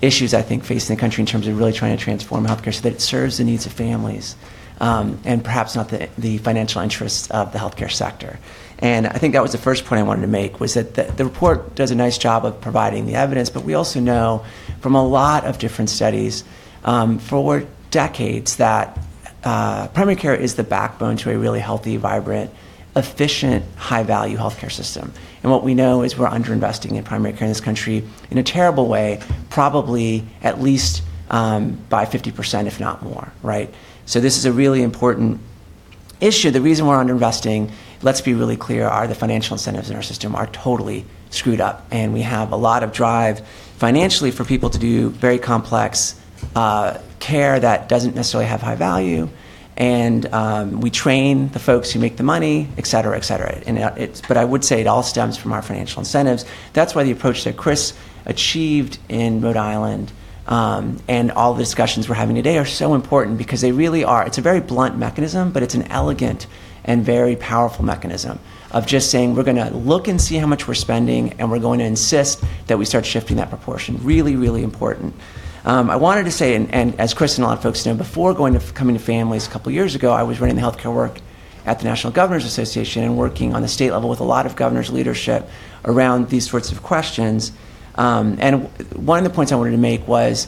issues, I think, facing the country in terms of really trying to transform healthcare so that it serves the needs of families and perhaps not the financial interests of the healthcare sector. And I think that was the first point I wanted to make, was that the report does a nice job of providing the evidence, but we also know from a lot of different studies for decades that primary care is the backbone to a really healthy, vibrant, efficient, high-value healthcare system. And what we know is we're underinvesting in primary care in this country in a terrible way, probably at least by 50%, if not more, right? So this is a really important issue. The reason we're underinvesting let's be really clear, the financial incentives in our system are totally screwed up. And we have a lot of drive financially for people to do very complex care that doesn't necessarily have high value. And we train the folks who make the money, et cetera, et cetera. But I would say it all stems from our financial incentives. That's why the approach that Chris achieved in Rhode Island and all the discussions we're having today are so important, because they really are. It's a very blunt mechanism, but it's an elegant and very powerful mechanism of just saying we're going to look and see how much we're spending, and we're going to insist that we start shifting that proportion. Really, really important. I wanted to say, and as Chris and a lot of folks know, before coming to families a couple of years ago, I was running the healthcare work at the National Governors Association and working on the state level with a lot of governors' leadership around these sorts of questions. And one of the points I wanted to make was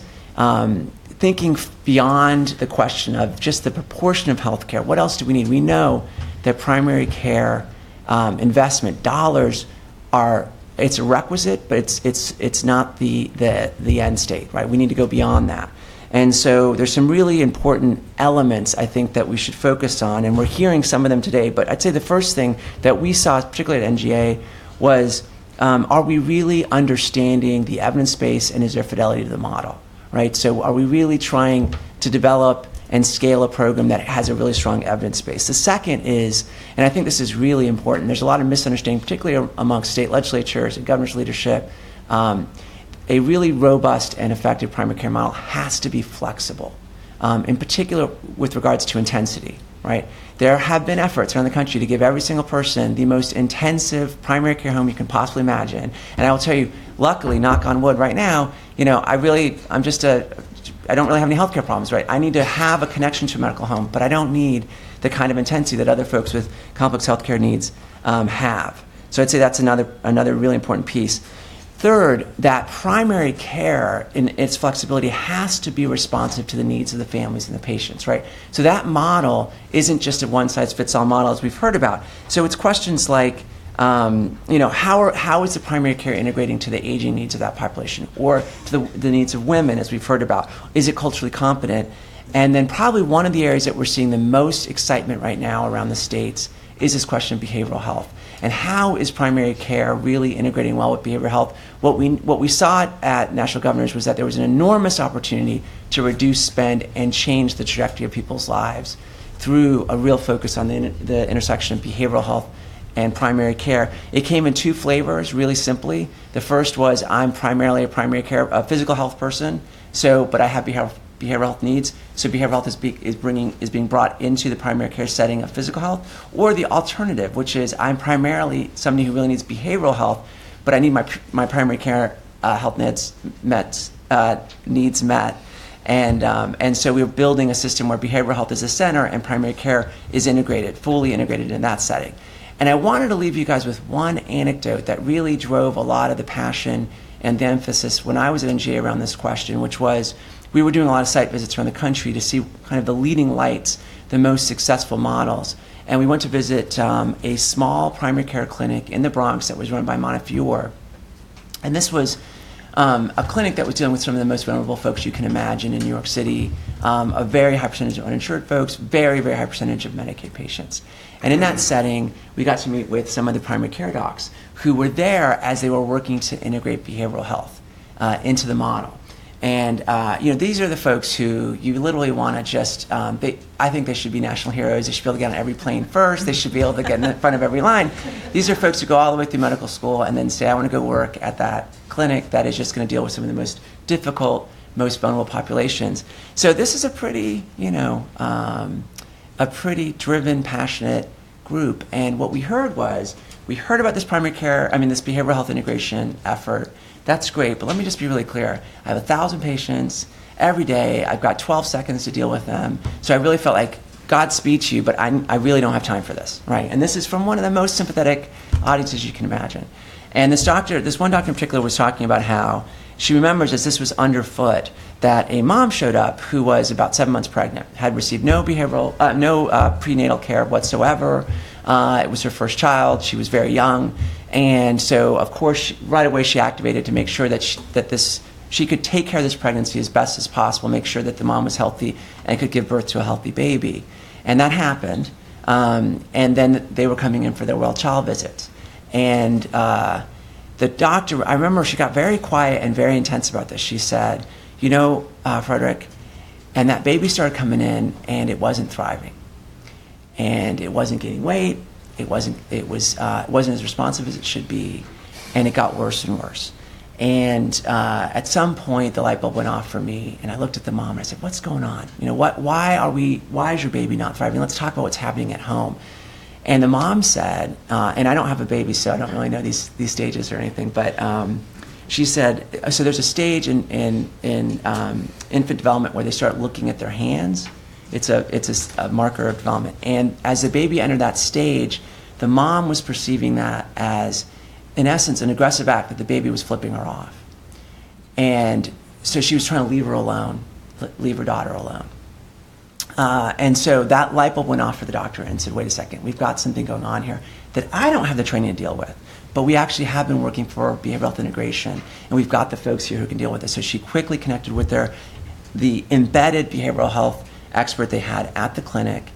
thinking beyond the question of just the proportion of healthcare. What else do we need? We know that primary care investment dollars it's a requisite, but it's not the end state, right? We need to go beyond that. And so there's some really important elements, I think, that we should focus on, and we're hearing some of them today. But I'd say the first thing that we saw, particularly at NGA, was are we really understanding the evidence base, and is there fidelity to the model, right? So are we really trying to develop and scale a program that has a really strong evidence base? The second is, and I think this is really important, there's a lot of misunderstanding, particularly amongst state legislatures and governor's leadership. A really robust and effective primary care model has to be flexible, in particular with regards to intensity, right? There have been efforts around the country to give every single person the most intensive primary care home you can possibly imagine. And I will tell you, luckily, knock on wood, right now, I don't really have any healthcare problems, right? I need to have a connection to a medical home, but I don't need the kind of intensity that other folks with complex healthcare needs have. So I'd say that's another really important piece. Third, that primary care in its flexibility has to be responsive to the needs of the families and the patients, right? So that model isn't just a one-size-fits-all model, as we've heard about. So it's questions like, how is the primary care integrating to the aging needs of that population, or to the needs of women, as we've heard about? Is it culturally competent? And then probably one of the areas that we're seeing the most excitement right now around the states is this question of behavioral health. And how is primary care really integrating well with behavioral health? What we saw at National Governors was that there was an enormous opportunity to reduce spend and change the trajectory of people's lives through a real focus on the intersection of behavioral health and primary care. It came in two flavors, really simply. The first was, I'm primarily a physical health person, but I have behavioral health needs. So behavioral health is being brought into the primary care setting of physical health. Or the alternative, which is, I'm primarily somebody who really needs behavioral health, but I need my primary care health needs met. And so we're building a system where behavioral health is the center and primary care is fully integrated in that setting. And I wanted to leave you guys with one anecdote that really drove a lot of the passion and the emphasis when I was at NGA around this question, which was, we were doing a lot of site visits around the country to see kind of the leading lights, the most successful models. And we went to visit a small primary care clinic in the Bronx that was run by Montefiore. And this was a clinic that was dealing with some of the most vulnerable folks you can imagine in New York City, a very high percentage of uninsured folks, very, very high percentage of Medicaid patients. And in that setting, we got to meet with some of the primary care docs who were there as they were working to integrate behavioral health into the model. And these are the folks who you literally want to just, I think they should be national heroes. They should be able to get on every plane first. They should be able to get in front of every line. These are folks who go all the way through medical school and then say, I want to go work at that clinic that is just going to deal with some of the most difficult, most vulnerable populations. So this is a pretty driven, passionate group. And what we heard about this this behavioral health integration effort. That's great, but let me just be really clear. I have 1,000 patients every day. I've got 12 seconds to deal with them. So I really felt like, Godspeed to you, but I really don't have time for this, right? And this is from one of the most sympathetic audiences you can imagine. And this one doctor in particular was talking about how she remembers, as this was underfoot, that a mom showed up who was about 7 months pregnant, had received no prenatal care whatsoever. It was her first child. She was very young. And so, of course, right away she activated to make sure that she could take care of this pregnancy as best as possible, make sure that the mom was healthy and could give birth to a healthy baby. And that happened. And then they were coming in for their well child visits. And the doctor, I remember she got very quiet and very intense about this. She said, you know, Frederick, and that baby started coming in and it wasn't thriving. And it wasn't gaining weight. It wasn't as responsive as it should be. And it got worse and worse. And at some point, the light bulb went off for me, and I looked at the mom and I said, "What's going on? You know, why is your baby not thriving? Let's talk about what's happening at home." And the mom said, and I don't have a baby, so I don't really know these stages or anything, but she said, so there's a stage in infant development where they start looking at their hands. It's a marker of development, and as the baby entered that stage, the mom was perceiving that as, in essence, an aggressive act that the baby was flipping her off. And so she was trying to leave her alone, leave her daughter alone. And so that light bulb went off for the doctor and said, wait a second, we've got something going on here that I don't have the training to deal with. But we actually have been working for behavioral health integration, and we've got the folks here who can deal with this. So she quickly connected with the embedded behavioral health expert they had at the clinic.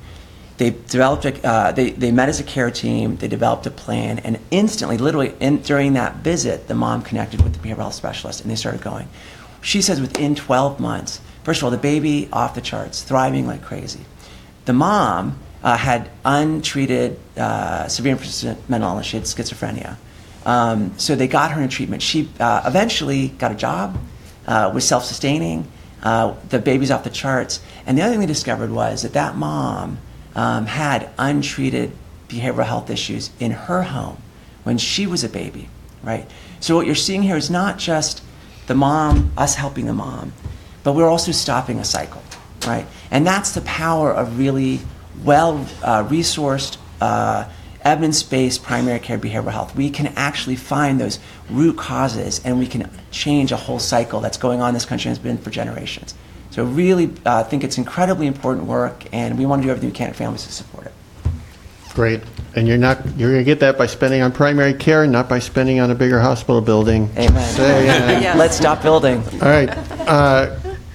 They developed they met as a care team, they developed a plan, and instantly, literally, during that visit, the mom connected with the behavioral health specialist, and they started going. She says within 12 months, first of all, the baby off the charts, thriving like crazy. The mom had untreated severe and persistent mental illness. She had schizophrenia. So they got her in treatment. She eventually got a job, was self-sustaining. The baby's off the charts. And the other thing they discovered was that mom had untreated behavioral health issues in her home when she was a baby, right? So what you're seeing here is not just the mom, us helping the mom, but we're also stopping a cycle, right? And that's the power of really well-resourced, evidence-based primary care behavioral health. We can actually find those root causes, and we can change a whole cycle that's going on in this country and has been for generations. So really think it's incredibly important work, and we want to do everything we can at families to support it. Great. And you're going to get that by spending on primary care, not by spending on a bigger hospital building. Amen. Yes. Let's stop building. All right.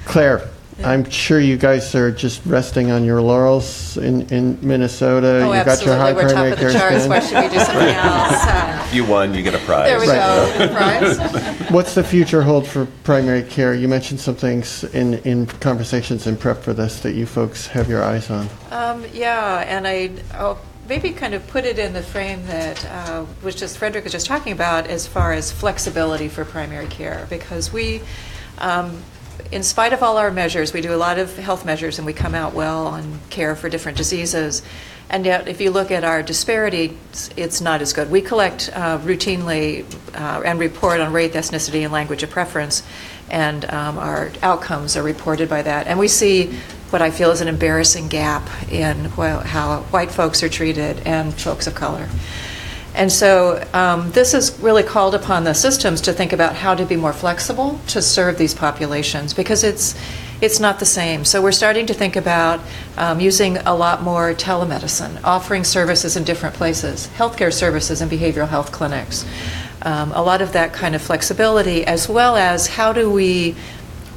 Claire, I'm sure you guys are just resting on your laurels in Minnesota. Oh, you got your absolutely. high We're top primary of care the charts. spend. Why should we do something else? You won, you get a prize. There we go. Get a prize. What's the future hold for primary care? You mentioned some things in conversations in prep for this that you folks have your eyes on. Yeah, and I'll maybe kind of put it in the frame that Frederick was just talking about as far as flexibility for primary care, because we, in spite of all our measures, we do a lot of health measures and we come out well on care for different diseases. And yet, if you look at our disparity, it's not as good. We collect routinely and report on race, ethnicity, and language of preference, and our outcomes are reported by that. And we see what I feel is an embarrassing gap in how white folks are treated and folks of color. And so this has really called upon the systems to think about how to be more flexible to serve these populations, because it's not the same. So we're starting to think about using a lot more telemedicine, offering services in different places, healthcare services and behavioral health clinics. A lot of that kind of flexibility, as well as how do we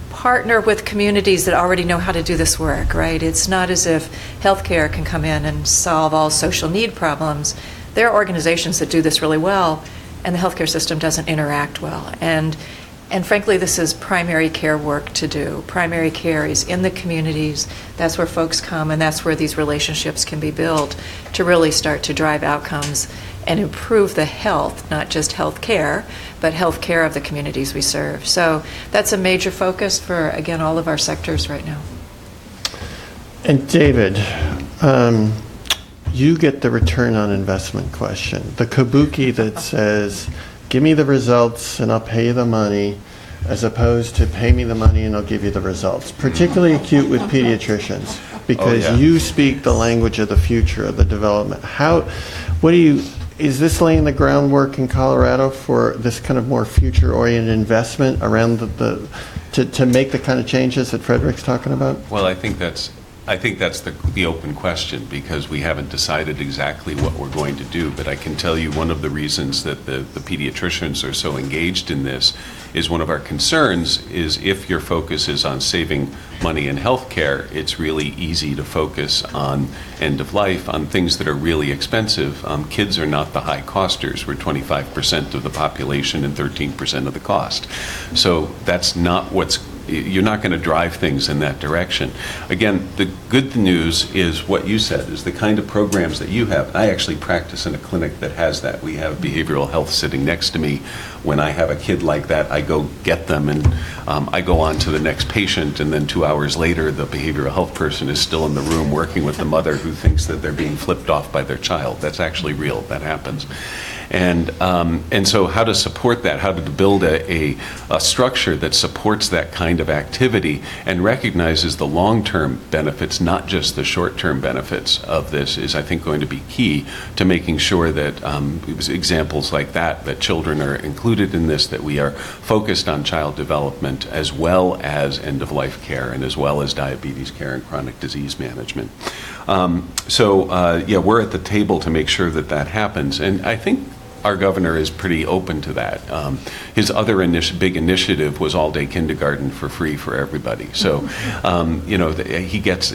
partner with communities that already know how to do this work, right? It's not as if healthcare can come in and solve all social need problems. There are organizations that do this really well, and the healthcare system doesn't interact well. And frankly, this is primary care work to do. Primary care is in the communities. That's where folks come, and that's where these relationships can be built to really start to drive outcomes and improve the health, not just health care, but health care of the communities we serve. So that's a major focus for, again, all of our sectors right now. And David, you get the return on investment question, the kabuki that says, give me the results and I'll pay you the money, as opposed to pay me the money and I'll give you the results. Particularly acute with pediatricians, because you speak the language of the future of the development. Is this laying the groundwork in Colorado for this kind of more future-oriented investment around to make the kind of changes that Frederick's talking about? Well, I think that's the open question, because we haven't decided exactly what we're going to do. But I can tell you one of the reasons that the pediatricians are so engaged in this is one of our concerns is if your focus is on saving money in healthcare, it's really easy to focus on end of life, on things that are really expensive. Kids are not the high costers. We're 25% of the population and 13% of the cost. So that's not you're not going to drive things in that direction. Again, the good news is what you said, is the kind of programs that you have. I actually practice in a clinic that has that. We have behavioral health sitting next to me. When I have a kid like that, I go get them and I go on to the next patient, and then 2 hours later, the behavioral health person is still in the room working with the mother who thinks that they're being flipped off by their child. That's actually real. That happens. And so how to support that, how to build a structure that supports that kind of activity and recognizes the long-term benefits, not just the short-term benefits of this, is I think going to be key to making sure that examples like that children are included in this, that we are focused on child development as well as end-of-life care and as well as diabetes care and chronic disease management. We're at the table to make sure that that happens. And I think our governor is pretty open to that. His other big initiative was all-day kindergarten for free for everybody. So, he gets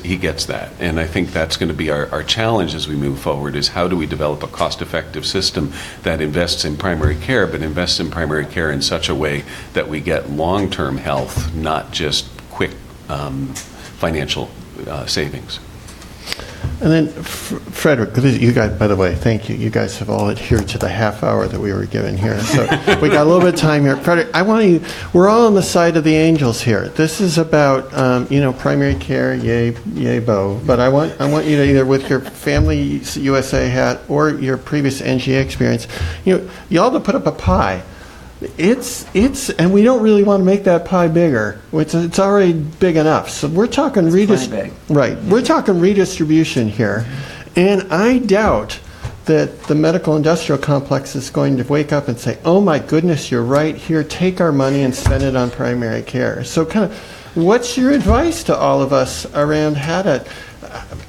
that. And I think that's going to be our challenge as we move forward, is how do we develop a cost-effective system that invests in primary care, but invests in primary care in such a way that we get long-term health, not just quick financial savings. And then, Frederick, you guys, by the way, thank you. You guys have all adhered to the half hour that we were given here. So we got a little bit of time here. Frederick, we're all on the side of the angels here. This is about, primary care, yay, Bo. But I want you to, either with your Family USA hat or your previous NGA experience, you all to put up a pie. And we don't really want to make that pie bigger. It's already big enough. So we're talking We're talking redistribution here, and I doubt that the medical industrial complex is going to wake up and say, "Oh my goodness, you're right. Here, take our money and spend it on primary care." So, what's your advice to all of us around how to?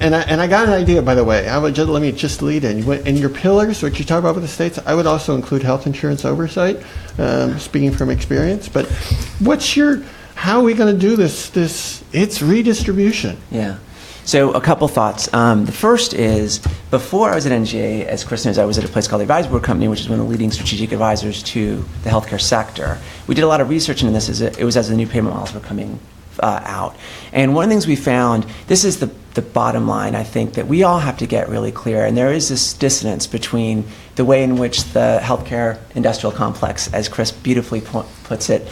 And I got an idea, by the way. Let me just lead in. In your pillars, what you talk about with the states, I would also include health insurance oversight, speaking from experience. But how are we going to do this? It's redistribution. Yeah. So a couple thoughts. The first is, before I was at NGA, as Chris knows, I was at a place called the Advisory Board Company, which is one of the leading strategic advisors to the healthcare sector. We did a lot of research into this as the new payment models were coming out. And one of the things we found, this is the bottom line, I think, that we all have to get really clear. And there is this dissonance between the way in which the healthcare industrial complex, as Chris beautifully puts it,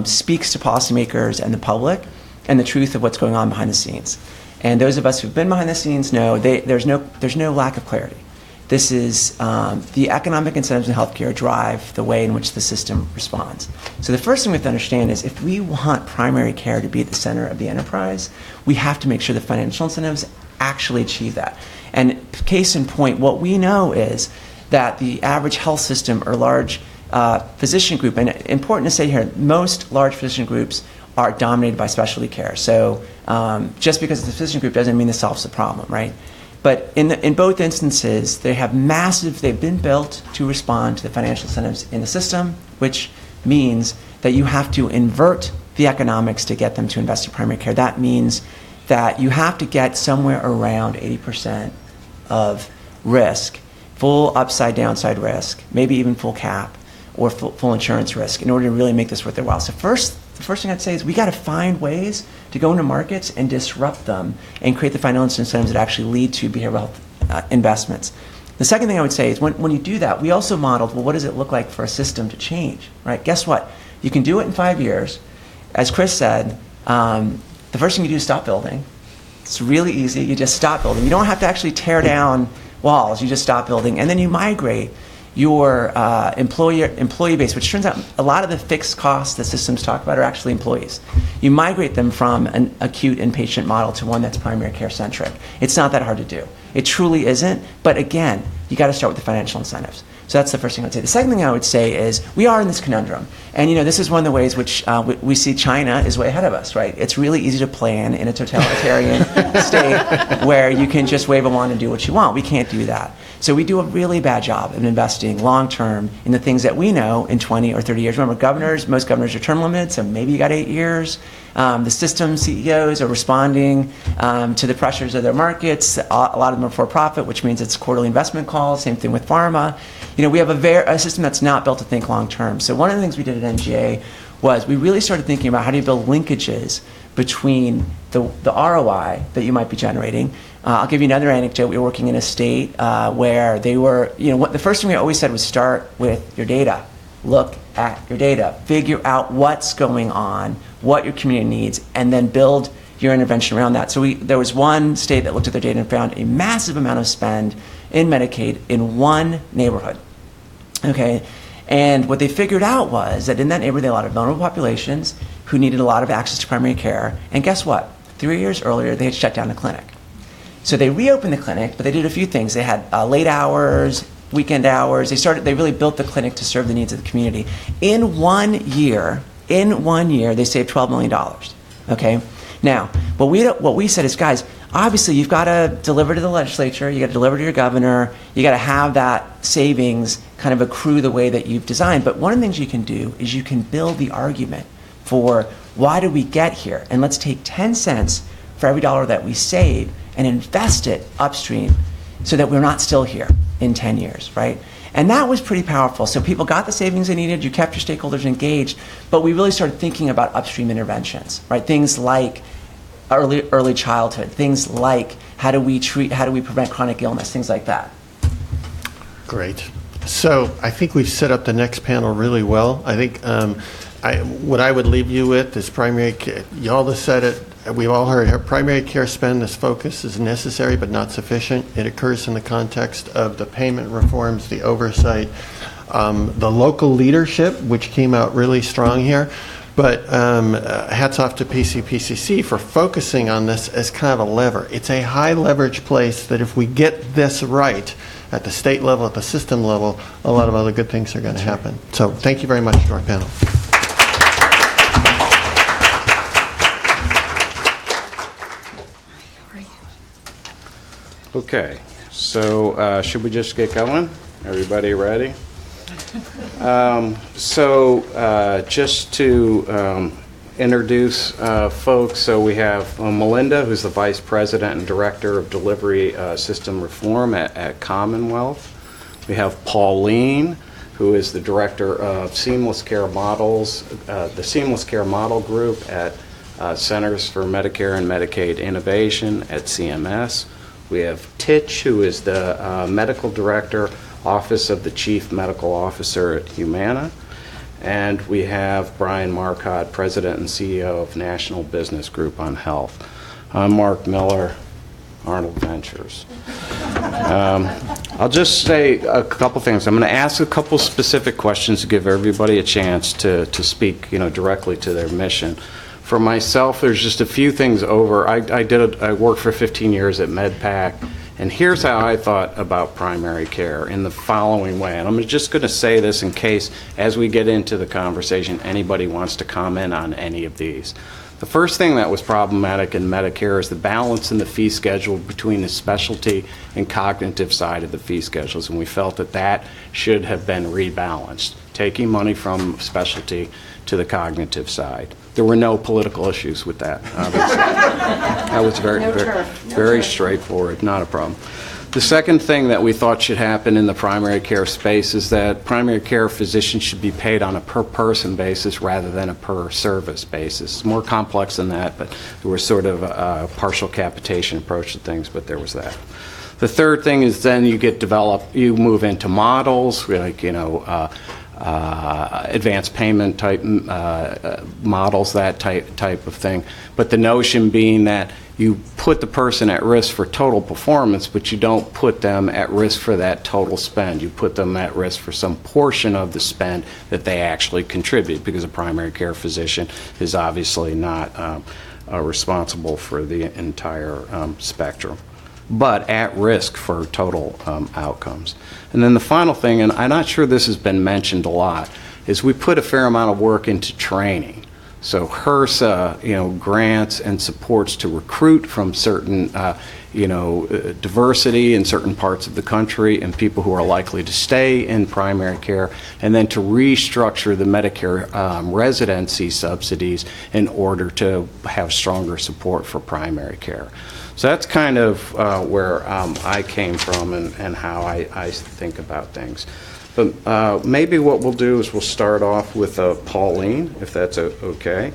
speaks to policymakers and the public, and the truth of what's going on behind the scenes. And those of us who've been behind the scenes know there's no lack of clarity. This is the economic incentives in healthcare drive the way in which the system responds. So the first thing we have to understand is, if we want primary care to be at the center of the enterprise, we have to make sure the financial incentives actually achieve that. And case in point, what we know is that the average health system or large physician group, and important to say here, most large physician groups are dominated by specialty care. So just because it's a physician group doesn't mean this solves the problem, right? But in both instances, they've been built to respond to the financial incentives in the system, which means that you have to invert the economics to get them to invest in primary care. That means that you have to get somewhere around 80% of risk, full upside downside risk, maybe even full cap or full insurance risk, in order to really make this worth their while. So the first thing I'd say is we got to find ways to go into markets and disrupt them and create the financial incentives that actually lead to behavioral health investments. The second thing I would say is when you do that, we also modeled, well, what does it look like for a system to change, right? Guess what? You can do it in 5 years. As Chris said, the first thing you do is stop building. It's really easy. You just stop building. You don't have to actually tear down walls. You just stop building. And then you migrate your employee base, which turns out a lot of the fixed costs that systems talk about are actually employees. You migrate them from an acute inpatient model to one that's primary care centric. It's not that hard to do. It truly isn't. But again, you got to start with the financial incentives. So that's the first thing I would say. The second thing I would say is we are in this conundrum. And, this is one of the ways which we see China is way ahead of us, right? It's really easy to plan in a totalitarian state where you can just wave a wand and do what you want. We can't do that. So we do a really bad job of investing long-term in the things that we know in 20 or 30 years. Remember, most governors are term limited, so maybe you got 8 years. The system CEOs are responding to the pressures of their markets. A lot of them are for-profit, which means it's quarterly investment calls. Same thing with pharma. We have a system that's not built to think long-term. So one of the things we did at NGA was we really started thinking about how do you build linkages between the ROI that you might be generating. I'll give you another anecdote. We were working in a state where they were, the first thing we always said was start with your data. Look at your data. Figure out what's going on, what your community needs, and then build your intervention around that. So there was one state that looked at their data and found a massive amount of spend in Medicaid in one neighborhood. Okay, and what they figured out was that in that neighborhood, there were a lot of vulnerable populations who needed a lot of access to primary care. And guess what? 3 years earlier, they had shut down the clinic. So they reopened the clinic, but they did a few things. They had late hours, weekend hours. They really built the clinic to serve the needs of the community. In 1 year, they saved $12 million. Okay. Now, what we said is, guys, obviously you've got to deliver to the legislature, you got to deliver to your governor, you got to have that savings kind of accrue the way that you've designed. But one of the things you can do is you can build the argument for why did we get here, and let's take 10 cents for every dollar that we save and invest it upstream so that we're not still here in 10 years, right? And that was pretty powerful. So people got the savings they needed, you kept your stakeholders engaged, but we really started thinking about upstream interventions, right? Things like early childhood, things like how do we prevent chronic illness, things like that. Great. So I think we've set up the next panel really well. I think what I would leave you with is primary care. Y'all have said it. We've all heard primary care spend, this focus is necessary but not sufficient. It occurs in the context of the payment reforms, the oversight, the local leadership, which came out really strong here. But hats off to PCPCC for focusing on this as kind of a lever. It's a high leverage place that if we get this right at the state level, at the system level, a lot of other good things are going to happen. So thank you very much to our panel. Okay, so should we just get going? Everybody ready? Just to introduce folks, so we have Melinda, who's the Vice President and Director of Delivery System Reform at Commonwealth. We have Pauline, who is the Director of Seamless Care Models, the Seamless Care Model Group at Centers for Medicare and Medicaid Innovation at CMS. We have Titch, who is the Medical Director, Office of the Chief Medical Officer at Humana. And we have Brian Marcotte, President and CEO of National Business Group on Health. I'm Mark Miller, Arnold Ventures. I'll just say a couple things. I'm going to ask a couple specific questions to give everybody a chance to speak, directly to their mission. For myself, there's just a few things over. I worked for 15 years at MedPAC, and here's how I thought about primary care in the following way. And I'm just going to say this in case, as we get into the conversation, anybody wants to comment on any of these. The first thing that was problematic in Medicare is the balance in the fee schedule between the specialty and cognitive side of the fee schedules, and we felt that should have been rebalanced, taking money from specialty to the cognitive side. There were no political issues with that. That was very straightforward, not a problem. The second thing that we thought should happen in the primary care space is that primary care physicians should be paid on a per-person basis rather than a per-service basis. It's more complex than that, but there was sort of a partial capitation approach to things, but there was that. The third thing is then you move into models, like, advanced payment type models, that type of thing. But the notion being that you put the person at risk for total performance, but you don't put them at risk for that total spend. You put them at risk for some portion of the spend that they actually contribute, because a primary care physician is obviously not responsible for the entire spectrum. but at risk for total outcomes. And then the final thing, and I'm not sure this has been mentioned a lot, is we put a fair amount of work into training. So HRSA, grants and supports to recruit from certain, diversity in certain parts of the country and people who are likely to stay in primary care, and then to restructure the Medicare residency subsidies in order to have stronger support for primary care. So that's kind of where I came from and how I think about things. But maybe what we'll do is we'll start off with Pauline, if that's okay,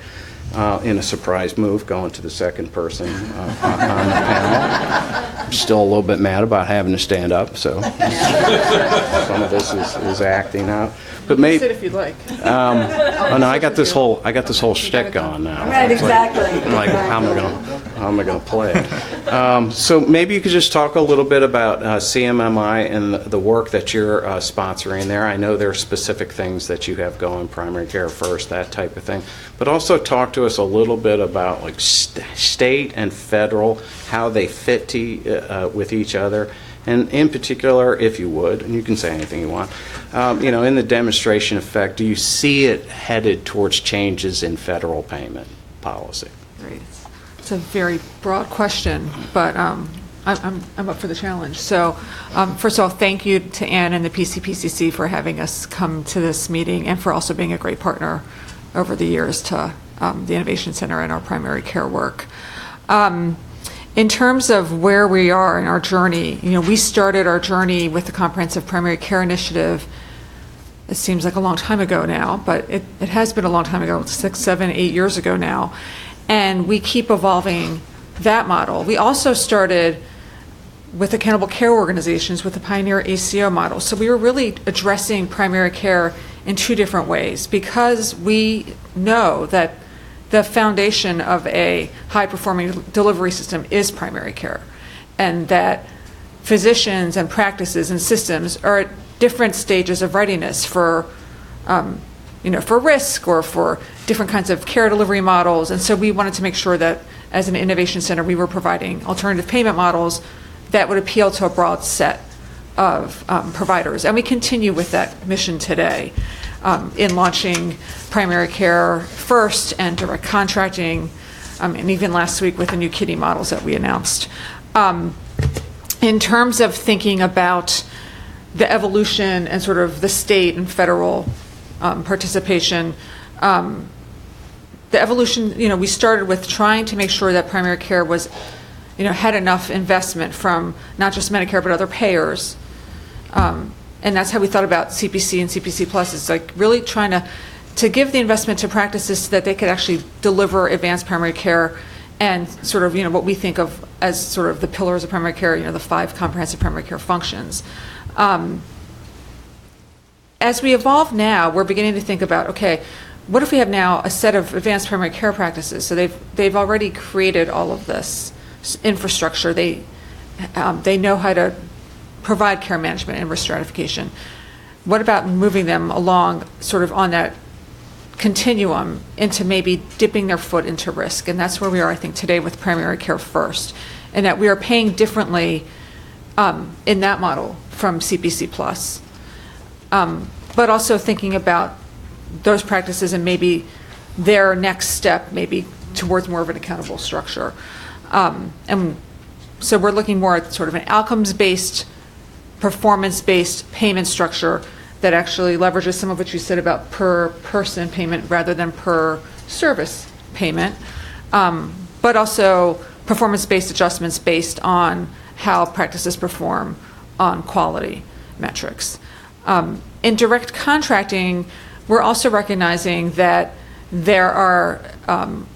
in a surprise move, going to the second person on the panel. I'm still a little bit mad about having to stand up, so some of this is acting out. But maybe sit if you'd like. Oh no, I got this whole shtick going now. Right, exactly. Like how am I gonna play it? So maybe you could just talk a little bit about CMMI and the work that you're sponsoring there. I know there are specific things that you have going, primary care first, that type of thing. But also talk to us a little bit about like state and federal, how they fit with each other. And in particular, if you would, and you can say anything you want, in the demonstration effect, do you see it headed towards changes in federal payment policy? Great. It's a very broad question, but I'm up for the challenge. So first of all, thank you to Ann and the PCPCC for having us come to this meeting and for also being a great partner over the years to the Innovation Center and our primary care work. In terms of where we are in our journey, we started our journey with the Comprehensive Primary Care Initiative. It seems like a long time ago now, but it has been a long time ago, 6, 7, 8 years ago now. And we keep evolving that model. We also started with accountable care organizations with the Pioneer ACO model. So we were really addressing primary care in two different ways because we know that the foundation of a high-performing delivery system is primary care, and that physicians and practices and systems are at different stages of readiness for risk or for different kinds of care delivery models. And so we wanted to make sure that as an innovation center, we were providing alternative payment models that would appeal to a broad set of providers. And we continue with that mission today in launching primary care first and direct contracting, and even last week with the new KIDDY models that we announced. In terms of thinking about the evolution and sort of the state and federal participation, the evolution, we started with trying to make sure that primary care was, had enough investment from not just Medicare but other payers. And that's how we thought about CPC and CPC Plus, is like really trying to give the investment to practices so that they could actually deliver advanced primary care and sort of, what we think of as sort of the pillars of primary care, the 5 comprehensive primary care functions. As we evolve now, we're beginning to think about, okay, what if we have now a set of advanced primary care practices? So they've already created all of this infrastructure. They know how to provide care management and risk stratification. What about moving them along sort of on that continuum into maybe dipping their foot into risk? And that's where we are, I think, today with primary care first, and that we are paying differently in that model from CPC Plus. But also thinking about those practices and maybe their next step maybe towards more of an accountable structure. And so we're looking more at sort of an outcomes-based, performance-based payment structure that actually leverages some of what you said about per person payment rather than per service payment, but also performance-based adjustments based on how practices perform on quality metrics. In direct contracting, we're also recognizing that there are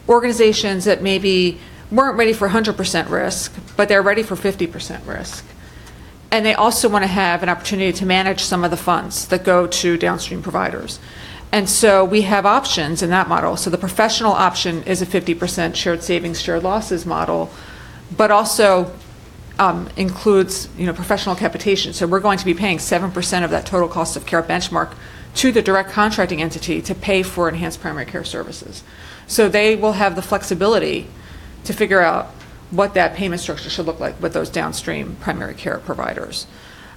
organizations that maybe weren't ready for 100% risk, but they're ready for 50% risk. And they also want to have an opportunity to manage some of the funds that go to downstream providers. And so we have options in that model. So the professional option is a 50% shared savings, shared losses model, but also includes professional capitation. So we're going to be paying 7% of that total cost of care benchmark to the direct contracting entity to pay for enhanced primary care services. So they will have the flexibility to figure out what that payment structure should look like with those downstream primary care providers.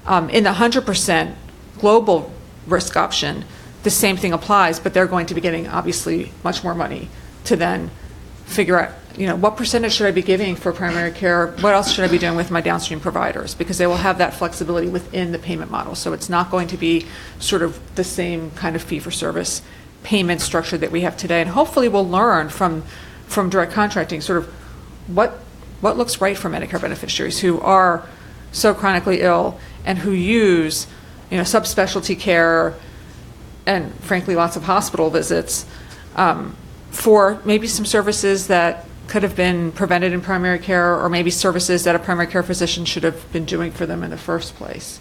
In the 100% global risk option, the same thing applies, but they're going to be getting obviously much more money to then figure out, what percentage should I be giving for primary care? What else should I be doing with my downstream providers? Because they will have that flexibility within the payment model. So it's not going to be sort of the same kind of fee-for-service payment structure that we have today. And hopefully we'll learn from direct contracting sort of what looks right for Medicare beneficiaries who are so chronically ill and who use, subspecialty care and frankly lots of hospital visits for maybe some services that could have been prevented in primary care, or maybe services that a primary care physician should have been doing for them in the first place.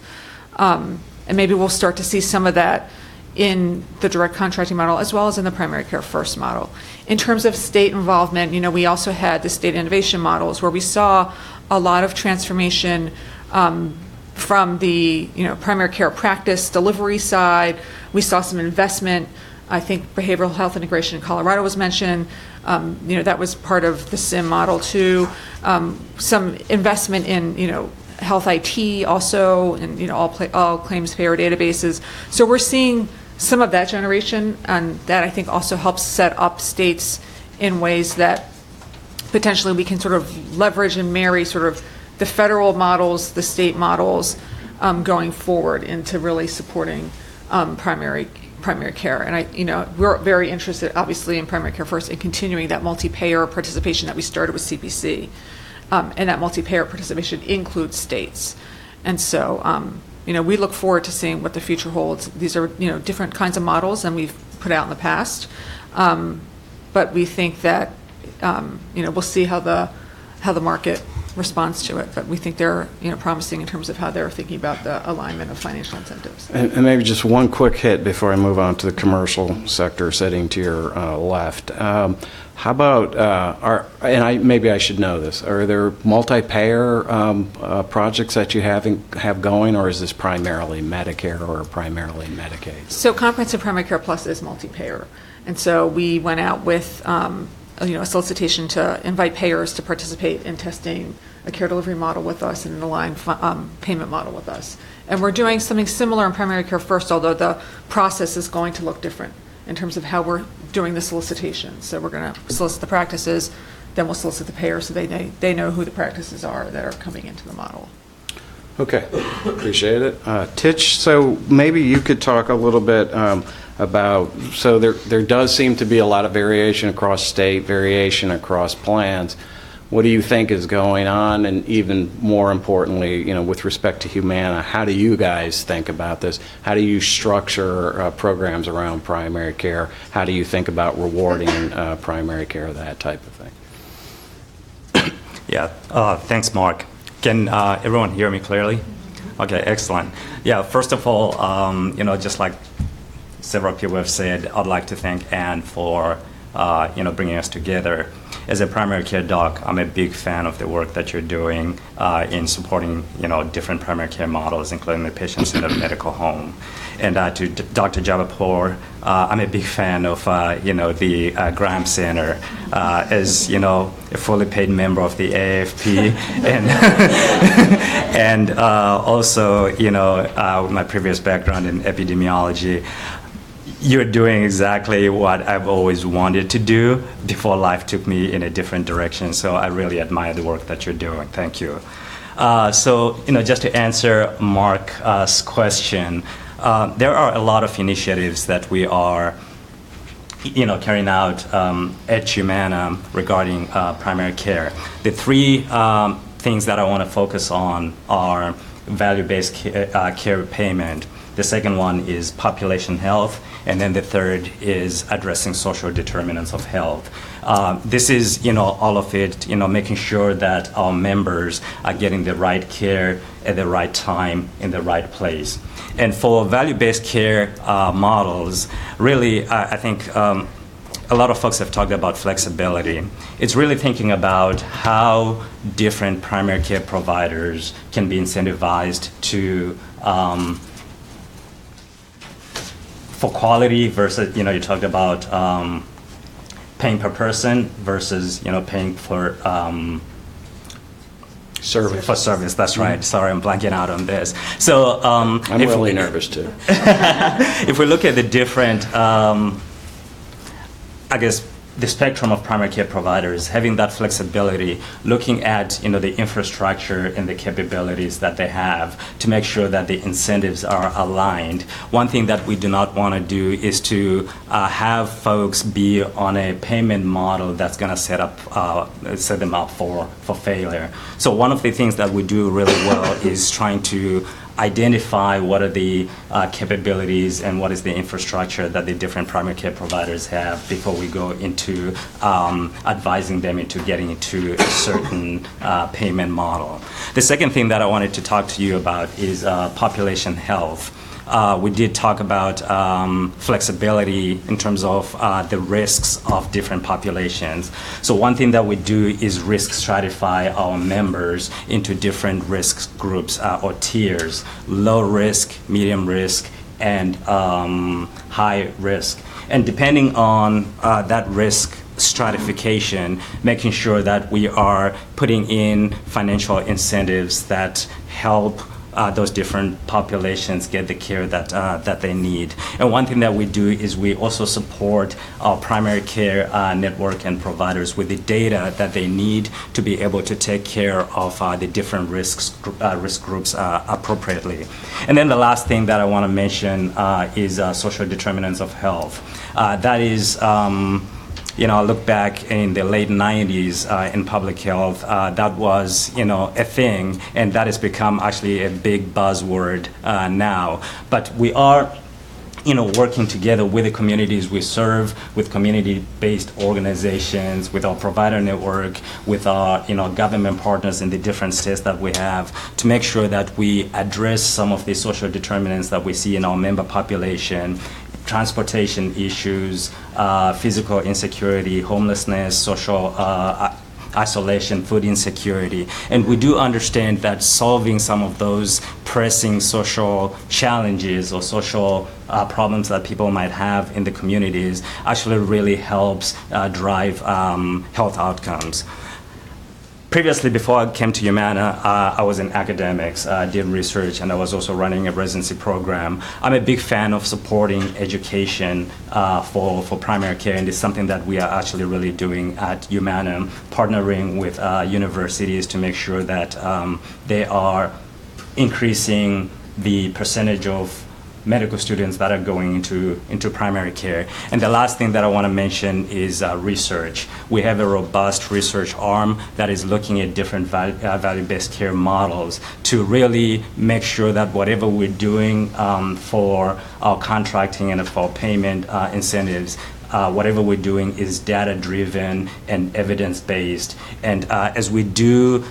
And maybe we'll start to see some of that in the direct contracting model as well as in the primary care first model. In terms of state involvement, we also had the state innovation models where we saw a lot of transformation from the primary care practice delivery side. We saw some investment. I think behavioral health integration in Colorado was mentioned. That was part of the SIM model too. Some investment in health IT also, and all claims payer databases. So we're seeing some of that generation, and that I think also helps set up states in ways that potentially we can sort of leverage and marry sort of the federal models, the state models going forward into really supporting primary care. And we're very interested, obviously, in primary care first in continuing that multi-payer participation that we started with CPC. And that multi-payer participation includes states. And so, we look forward to seeing what the future holds. These are, different kinds of models than we've put out in the past. But we think that, we'll see how the market responds to it. But we think they're, promising in terms of how they're thinking about the alignment of financial incentives. And maybe just one quick hit before I move on to the commercial sector sitting to your left. How about, maybe I should know this, are there multi-payer projects that you have going, or is this primarily Medicare or primarily Medicaid? So Comprehensive Primary Care Plus is multi-payer. And so we went out with a solicitation to invite payers to participate in testing a care delivery model with us and an aligned payment model with us. And we're doing something similar in primary care first, although the process is going to look different in terms of how we're doing the solicitation. So we're going to solicit the practices, then we'll solicit the payers so they know who the practices are that are coming into the model. Okay, appreciate it. Titch, so maybe you could talk a little bit about, so there does seem to be a lot of variation across state, variation across plans. What do you think is going on? And even more importantly, with respect to Humana, how do you guys think about this? How do you structure programs around primary care? How do you think about rewarding primary care, that type of thing? Yeah, thanks, Mark. Can everyone hear me clearly? Okay, excellent. Yeah, first of all, just like several people have said, I'd like to thank Anne for bringing us together. As a primary care doc, I'm a big fan of the work that you're doing in supporting, different primary care models, including the patient-centered medical home. And to Dr. Jabapour, I'm a big fan of, the Graham Center. As, a fully paid member of the AFP, and also, my previous background in epidemiology. You're doing exactly what I've always wanted to do before life took me in a different direction. So I really admire the work that you're doing. Thank you. Just to answer Mark's question, there are a lot of initiatives that we are, carrying out at Humana regarding primary care. The three things that I want to focus on are value-based care payment. The second one is population health, and then the third is addressing social determinants of health. This is, all of it, making sure that our members are getting the right care at the right time in the right place. And for value-based care models, really, I think a lot of folks have talked about flexibility. It's really thinking about how different primary care providers can be incentivized to for quality versus, you talked about paying per person versus, paying for Service. For service, that's right. Sorry, I'm blanking out on this. So I'm if really we- nervous too. if we look at the different, I guess, the spectrum of primary care providers, having that flexibility, looking at the infrastructure and the capabilities that they have to make sure that the incentives are aligned. One thing that we do not want to do is to have folks be on a payment model that's going to set them up for failure. So one of the things that we do really well is trying to identify what are the capabilities and what is the infrastructure that the different primary care providers have before we go into advising them into getting into a certain payment model. The second thing that I wanted to talk to you about is population health. We did talk about flexibility in terms of the risks of different populations. So one thing that we do is risk stratify our members into different risk groups or tiers: low risk, medium risk, and high risk. And depending on that risk stratification, making sure that we are putting in financial incentives that help those different populations get the care that they need. And one thing that we do is we also support our primary care network and providers with the data that they need to be able to take care of the different risk groups appropriately. And then the last thing that I want to mention is social determinants of health. That is I look back in the late 90s in public health, that was, a thing, and that has become actually a big buzzword now. But we are, working together with the communities we serve, with community-based organizations, with our provider network, with our, government partners in the different states that we have, to make sure that we address some of the social determinants that we see in our member population: transportation issues, physical insecurity, homelessness, social isolation, food insecurity. And we do understand that solving some of those pressing social challenges or social problems that people might have in the communities actually really helps drive health outcomes. Previously, before I came to Humana, I was in academics, did research, and I was also running a residency program. I'm a big fan of supporting education for primary care, and it's something that we are actually really doing at Humana, partnering with universities to make sure that they are increasing the percentage of medical students that are going into primary care. And the last thing that I want to mention is research. We have a robust research arm that is looking at different value-based care models to really make sure that whatever we're doing for our contracting and for payment incentives, whatever we're doing is data-driven and evidence-based. And as we do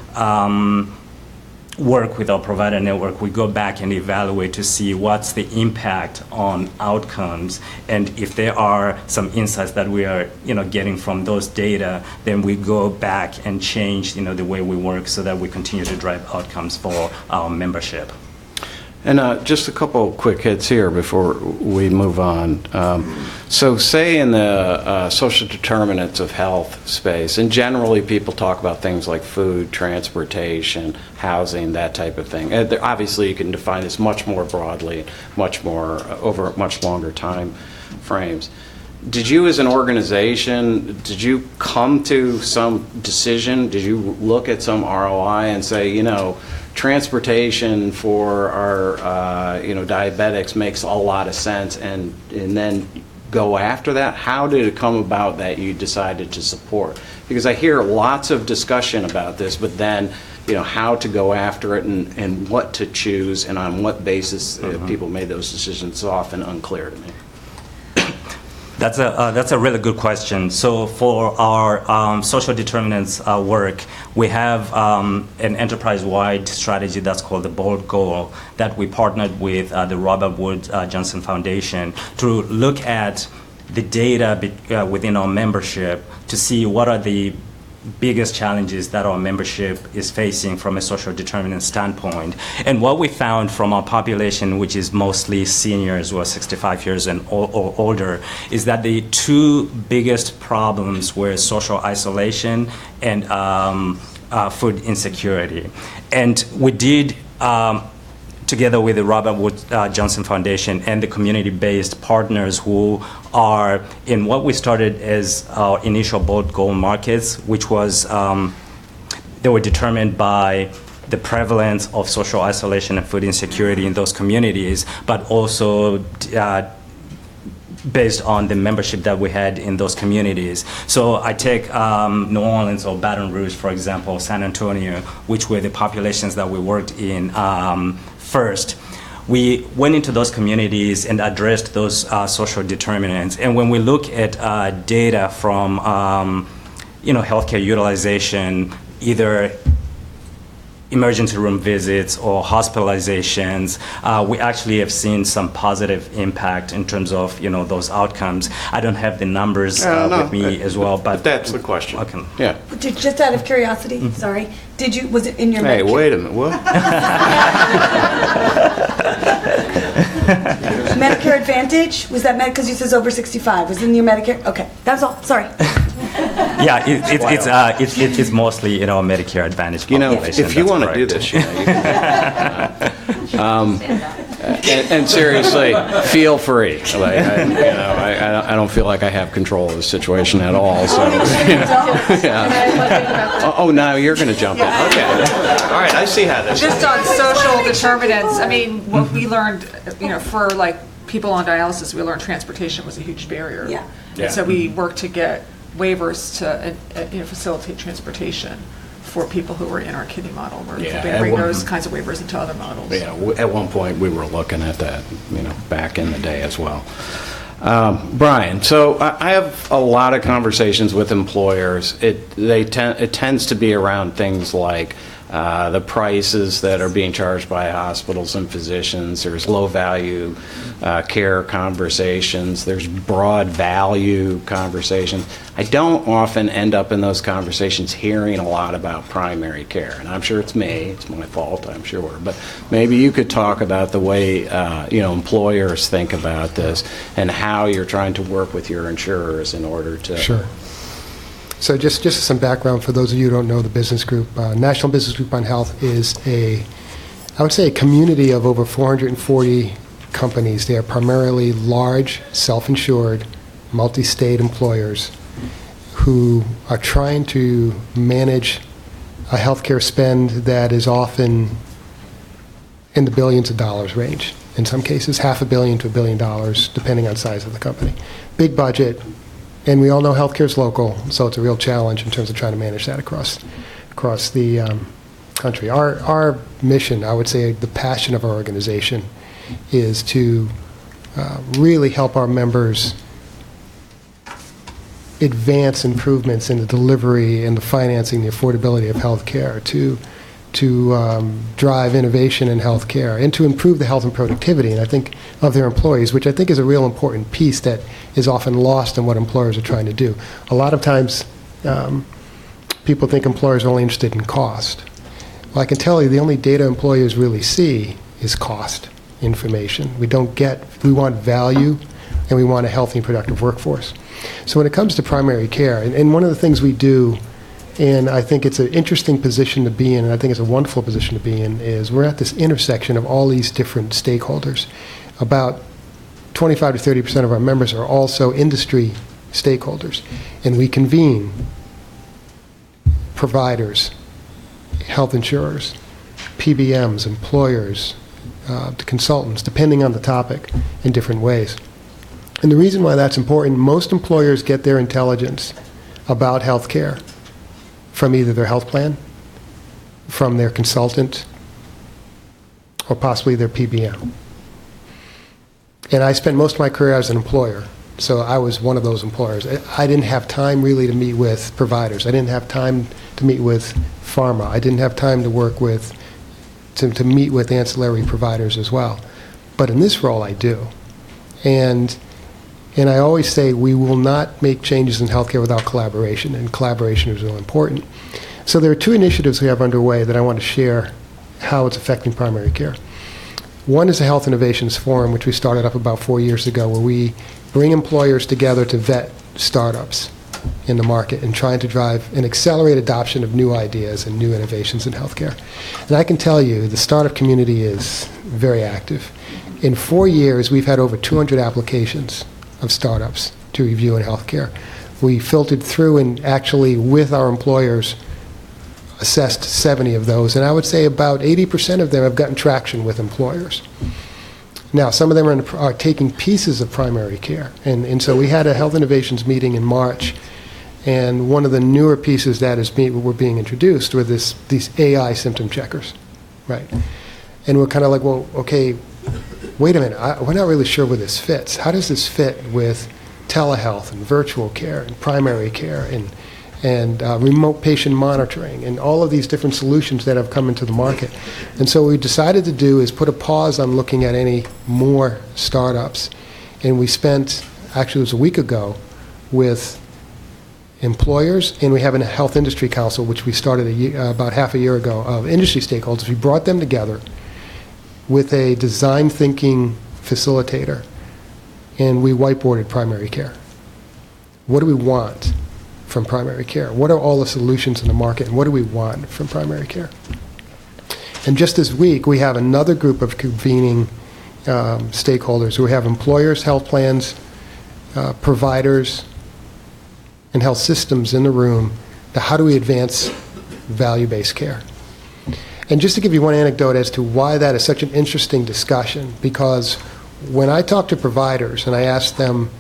work with our provider network, we go back and evaluate to see what's the impact on outcomes, and if there are some insights that we are getting from those data, then we go back and change the way we work so that we continue to drive outcomes for our membership. And just a couple quick hits here before we move on. So say in the social determinants of health space, and generally people talk about things like food, transportation, housing, that type of thing. Obviously you can define this much more broadly, much more over much longer time frames. Did you as an organization, did you come to some decision? Did you look at some ROI and say, transportation for our diabetics makes a lot of sense, and then go after that? How did it come about that you decided to support? Because I hear lots of discussion about this, but then how to go after it and what to choose and on what basis people made those decisions is often unclear to me. That's a really good question. So for our social determinants work, we have an enterprise-wide strategy that's called the BOLD Goal that we partnered with the Robert Wood Johnson Foundation to look at the data within our membership to see what are the biggest challenges that our membership is facing from a social determinant standpoint. And what we found from our population, which is mostly seniors who are 65 years and or older, is that the two biggest problems were social isolation and food insecurity. And we did, together with the Robert Wood Johnson Foundation and the community-based partners who are in what we started as our initial bold goal markets, which was, they were determined by the prevalence of social isolation and food insecurity in those communities, but also based on the membership that we had in those communities. So I take New Orleans or Baton Rouge, for example, San Antonio, which were the populations that we worked in first. We went into those communities and addressed those social determinants. And when we look at data from healthcare utilization, either emergency room visits or hospitalizations, we actually have seen some positive impact in terms of those outcomes. I don't have the numbers with me as well, but that's the question. Okay. Yeah. Just out of curiosity, sorry, was it in your Hey, Medicare? wait a minute. What? Medicare Advantage? Was that because you says over 65? Was it in your Medicare? Okay, that's all. Sorry. Yeah, it's mostly Medicare Advantage population. If you that's want to do correct. this, you can. And seriously, feel free. Like I don't feel like I have control of the situation at all. So. Oh, now you're going to jump in. Okay. All right. I see how this. Just on social determinants, I mean, what we learned, for like people on dialysis, we learned transportation was a huge barrier. Yeah. And so we worked to get waivers to facilitate transportation for people who were in our kidney model. We're hoping to bring those kinds of waivers into other models. Yeah, at one point we were looking at that, back in the day as well. Brian, so I have a lot of conversations with employers. It tends to be around things like the prices that are being charged by hospitals and physicians. There's low-value care conversations. There's broad value conversations. I don't often end up in those conversations hearing a lot about primary care. And I'm sure it's me. It's my fault, I'm sure. But maybe you could talk about the way employers think about this and how you're trying to work with your insurers in order to... Sure. So just some background for those of you who don't know the business group. National Business Group on Health is I would say a community of over 440 companies. They are primarily large, self-insured, multi-state employers who are trying to manage a healthcare spend that is often in the billions of dollars range. In some cases, $500 million to $1 billion, depending on size of the company. Big budget. And we all know healthcare is local, so it's a real challenge in terms of trying to manage that across the country. Our mission, I would say the passion of our organization, is to really help our members advance improvements in the delivery and the financing, the affordability of healthcare, to drive innovation in healthcare, and to improve the health and productivity, and I think, of their employees, which I think is a real important piece that is often lost in what employers are trying to do. A lot of times, people think employers are only interested in cost. Well, I can tell you the only data employers really see is cost information. We want value, and we want a healthy and productive workforce. So when it comes to primary care, and one of the things we do, and I think it's an interesting position to be in, and I think it's a wonderful position to be in, is we're at this intersection of all these different stakeholders. About 25 to 30% of our members are also industry stakeholders, and we convene providers, health insurers, PBMs, employers, consultants, depending on the topic, in different ways. And the reason why that's important, most employers get their intelligence about health care from either their health plan, from their consultant, or possibly their PBM. And I spent most of my career as an employer, so I was one of those employers. I didn't have time really to meet with providers. I didn't have time to meet with pharma. I didn't have time to work with, to meet with ancillary providers as well. But in this role, I do. And I always say we will not make changes in healthcare without collaboration, and collaboration is really important. So there are two initiatives we have underway that I want to share how it's affecting primary care. One is the Health Innovations Forum, which we started up about 4 years ago, where we bring employers together to vet startups in the market and trying to drive and accelerate adoption of new ideas and new innovations in healthcare. And I can tell you, the startup community is very active. In 4 years, we've had over 200 applications of startups to review in healthcare. We filtered through and actually, with our employers, assessed 70 of those, and I would say about 80% of them have gotten traction with employers. Now, some of them are taking pieces of primary care, and so we had a Health Innovations meeting in March, and one of the newer pieces that were being introduced were these AI symptom checkers, right? And we're kind of like, well, okay, wait a minute, we're not really sure where this fits. How does this fit with telehealth and virtual care and primary care and remote patient monitoring and all of these different solutions that have come into the market? And so what we decided to do is put a pause on looking at any more startups. And we spent, actually it was a week ago, with employers, and we have a health industry council, which we started about half a year ago, of industry stakeholders. We brought them together with a design thinking facilitator, and we whiteboarded primary care. What do we want from primary care? What are all the solutions in the market, and what do we want from primary care? And just this week, we have another group of convening stakeholders. We have employers, health plans, providers, and health systems in the room to how do we advance value-based care. And just to give you one anecdote as to why that is such an interesting discussion, because when I talk to providers and I ask them,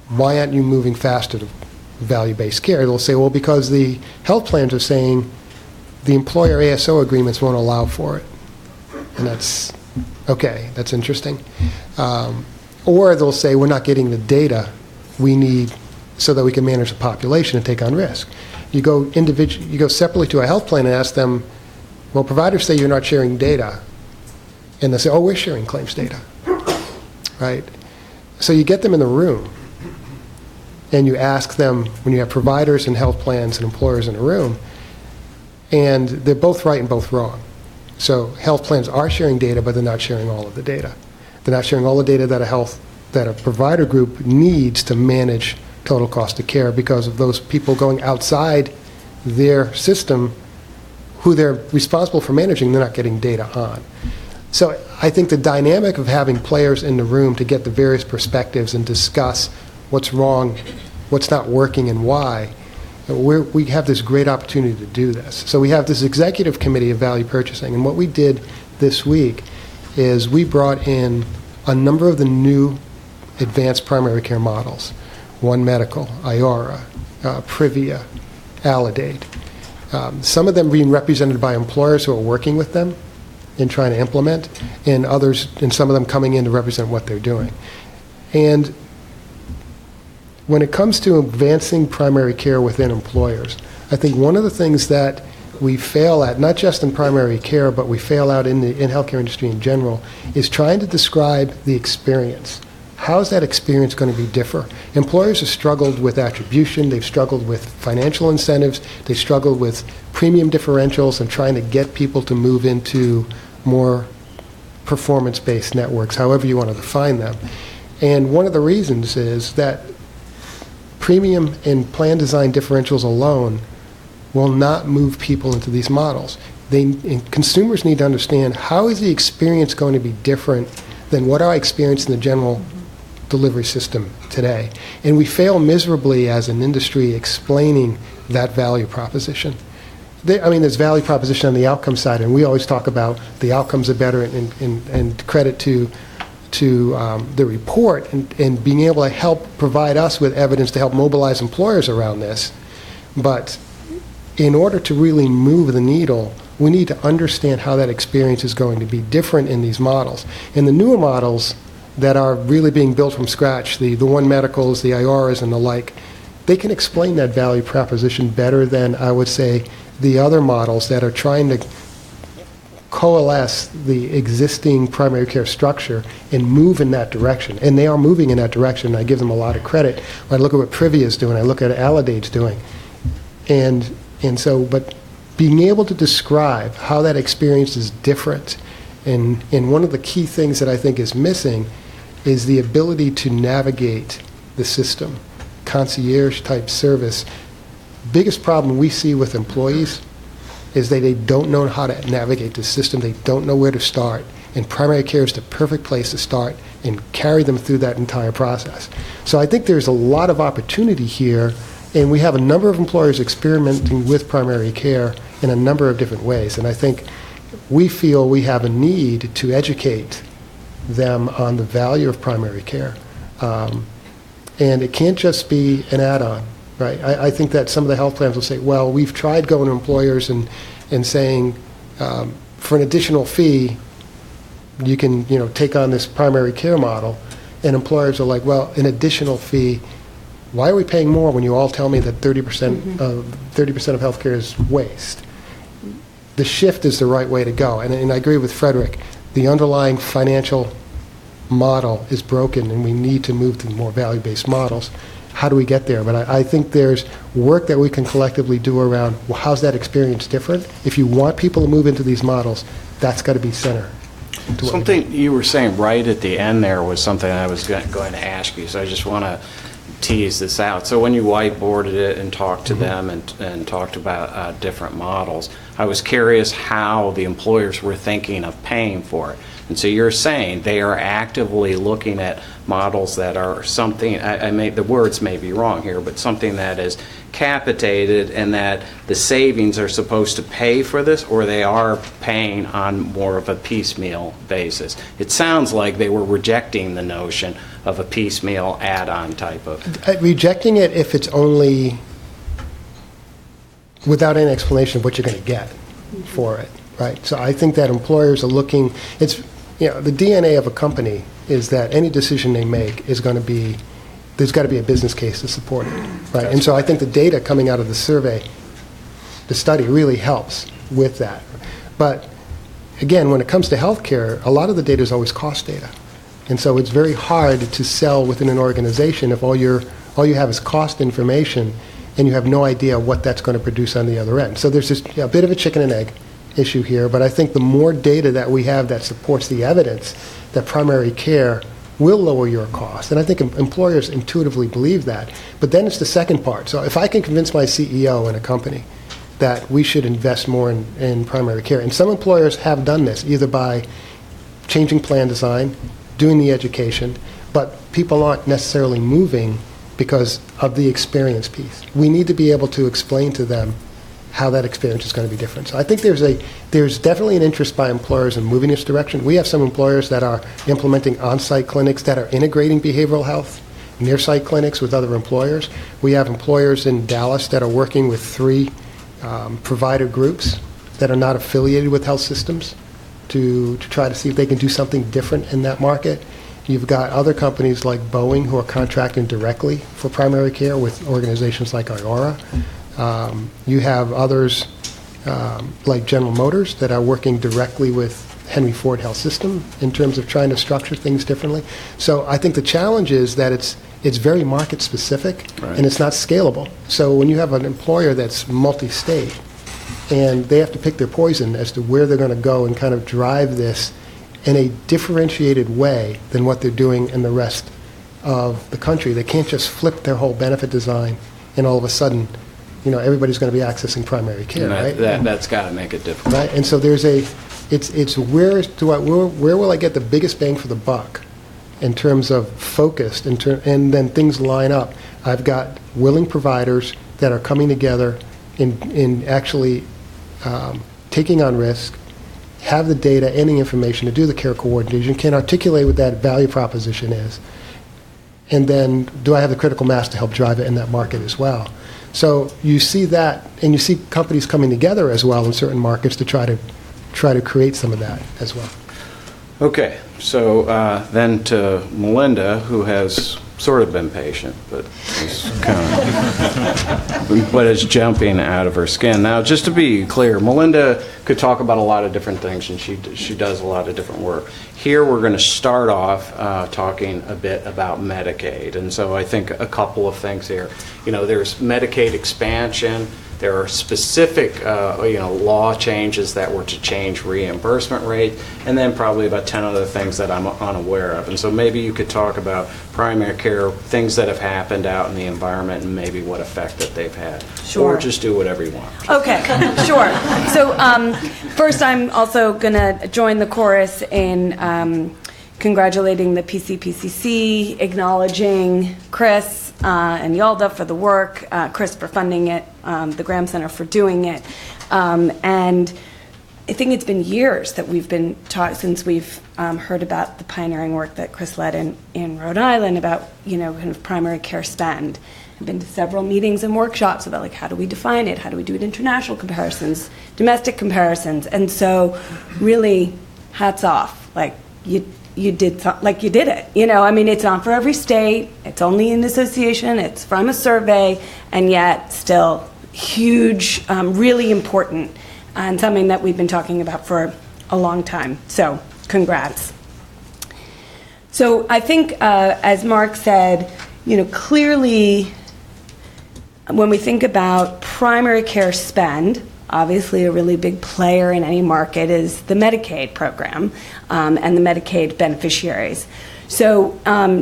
why aren't you moving faster to value-based care? They'll say, well, because the health plans are saying the employer ASO agreements won't allow for it. And that's, okay, that's interesting. Or they'll say, we're not getting the data we need so that we can manage the population and take on risk. You go separately to a health plan and ask them, well, providers say you're not sharing data. And they say, oh, we're sharing claims data. Right? So you get them in the room and you ask them, when you have providers and health plans and employers in a room, and they're both right and both wrong. So health plans are sharing data, but they're not sharing all of the data. They're not sharing all the data that a provider group needs to manage total cost of care, because of those people going outside their system who they're responsible for managing, they're not getting data on. So I think the dynamic of having players in the room to get the various perspectives and discuss what's wrong, what's not working, and why, we have this great opportunity to do this. So we have this executive committee of value purchasing, and what we did this week is we brought in a number of the new advanced primary care models. One Medical, Iora, Privia, Aledade. Some of them being represented by employers who are working with them in trying to implement, and some of them coming in to represent what they're doing. And when it comes to advancing primary care within employers, I think one of the things that we fail at, not just in primary care, but we fail out in healthcare industry in general, is trying to describe the experience. How is that experience going to be different? Employers have struggled with attribution, they've struggled with financial incentives, they've struggled with premium differentials and trying to get people to move into more performance-based networks, however you want to define them. And one of the reasons is that premium and plan design differentials alone will not move people into these models. Consumers need to understand, how is the experience going to be different than what I experience in the general delivery system today? And we fail miserably as an industry explaining that value proposition. There's value proposition on the outcome side, and we always talk about the outcomes are better, and credit to the report and being able to help provide us with evidence to help mobilize employers around this. But in order to really move the needle, we need to understand how that experience is going to be different in these models. And the newer models that are really being built from scratch, the One Medicals, the Ioras, and the like, they can explain that value proposition better than, I would say, the other models that are trying to coalesce the existing primary care structure and move in that direction. And they are moving in that direction. I give them a lot of credit. When I look at what Privia is doing, I look at Aledade's doing. But being able to describe how that experience is different, and one of the key things that I think is missing is the ability to navigate the system concierge-type service. Biggest problem we see with employees is that they don't know how to navigate the system. They don't know where to start. And primary care is the perfect place to start and carry them through that entire process. So I think there's a lot of opportunity here, and we have a number of employers experimenting with primary care in a number of different ways. And I think we feel we have a need to educate them on the value of primary care. And it can't just be an add-on, right? I think that some of the health plans will say, well, we've tried going to employers and saying, for an additional fee, you can, take on this primary care model. And employers are like, well, an additional fee, why are we paying more when you all tell me that 30% of healthcare is waste? The shift is the right way to go. And I agree with Frederick. The underlying financial model is broken, and we need to move to more value-based models. How do we get there? But I think there's work that we can collectively do around, well, how's that experience different? If you want people to move into these models, that's got to be center. Something you were saying right at the end there was something I was going to ask you, so I just want to tease this out. So when you whiteboarded it and talked to them and talked about different models, I was curious how the employers were thinking of paying for it. And so you're saying they are actively looking at models that are something, the words may be wrong here, but something that is capitated and that the savings are supposed to pay for this, or they are paying on more of a piecemeal basis. It sounds like they were rejecting the notion of a piecemeal add-on type of. Rejecting it if it's only without any explanation of what you're going to get for it, right? So I think that employers are looking, the DNA of a company is that any decision they make is going to be, there's got to be a business case to support it, right? And so I think the data coming out of the survey, the study really helps with that. But again, when it comes to healthcare, a lot of the data is always cost data. And so it's very hard to sell within an organization if all you have is cost information and you have no idea what that's going to produce on the other end. So there's this a bit of a chicken and egg issue here, but I think the more data that we have that supports the evidence that primary care will lower your cost, and I think employers intuitively believe that, but then it's the second part. So if I can convince my CEO in a company that we should invest more in primary care, and some employers have done this, either by changing plan design, doing the education, but people aren't necessarily moving because of the experience piece. We need to be able to explain to them how that experience is going to be different. So I think there's definitely an interest by employers in moving this direction. We have some employers that are implementing on-site clinics that are integrating behavioral health, near-site clinics with other employers. We have employers in Dallas that are working with 3 provider groups that are not affiliated with health systems to try to see if they can do something different in that market. You've got other companies like Boeing who are contracting directly for primary care with organizations like Iora. You have others like General Motors that are working directly with Henry Ford Health System in terms of trying to structure things differently. So I think the challenge is that it's very market specific, right, and it's not scalable. So when you have an employer that's multi-state and they have to pick their poison as to where they're going to go and kind of drive this in a differentiated way than what they're doing in the rest of the country, they can't just flip their whole benefit design and all of a sudden everybody's going to be accessing primary care, right? That's got to make it difficult. Right, and so there's it's where will I get the biggest bang for the buck in terms of focused, and then things line up. I've got willing providers that are coming together in actually taking on risk, have the data and the information to do the care coordination, can articulate what that value proposition is, and then do I have the critical mass to help drive it in that market as well? So you see that, and you see companies coming together as well in certain markets to try to create some of that as well. Okay, so then to Melinda, who has sort of been patient, but is jumping out of her skin. Now, just to be clear, Melinda could talk about a lot of different things, and she does a lot of different work. Here, we're going to start off talking a bit about Medicaid, and so I think a couple of things here. There's Medicaid expansion, There are specific, law changes that were to change reimbursement rate, and then probably about 10 other things that I'm unaware of. And so maybe you could talk about primary care, things that have happened out in the environment, and maybe what effect that they've had. Sure. Or just do whatever you want. Okay, sure. So first, I'm also going to join the chorus in congratulating the PCPCC, acknowledging Chris and Yalda for the work, Chris for funding it, the Graham Center for doing it. And I think it's been years that we've been taught since we've heard about the pioneering work that Chris led in Rhode Island about, kind of primary care spend. I've been to several meetings and workshops about how do we define it? How do we do it international comparisons, domestic comparisons? And so really hats off. You did it. It's not for every state. It's only an association. It's from a survey, and yet still huge, really important, and something that we've been talking about for a long time. So, congrats. So, I think, as Mark said, clearly, when we think about primary care spend, obviously a really big player in any market is the Medicaid program and the Medicaid beneficiaries. So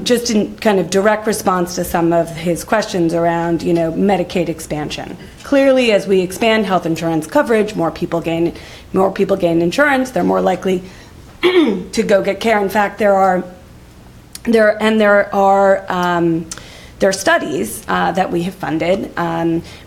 just in kind of direct response to some of his questions around, Medicaid expansion. Clearly, as we expand health insurance coverage, more people gain insurance, they're more likely to go get care. In fact, there are studies that we have funded,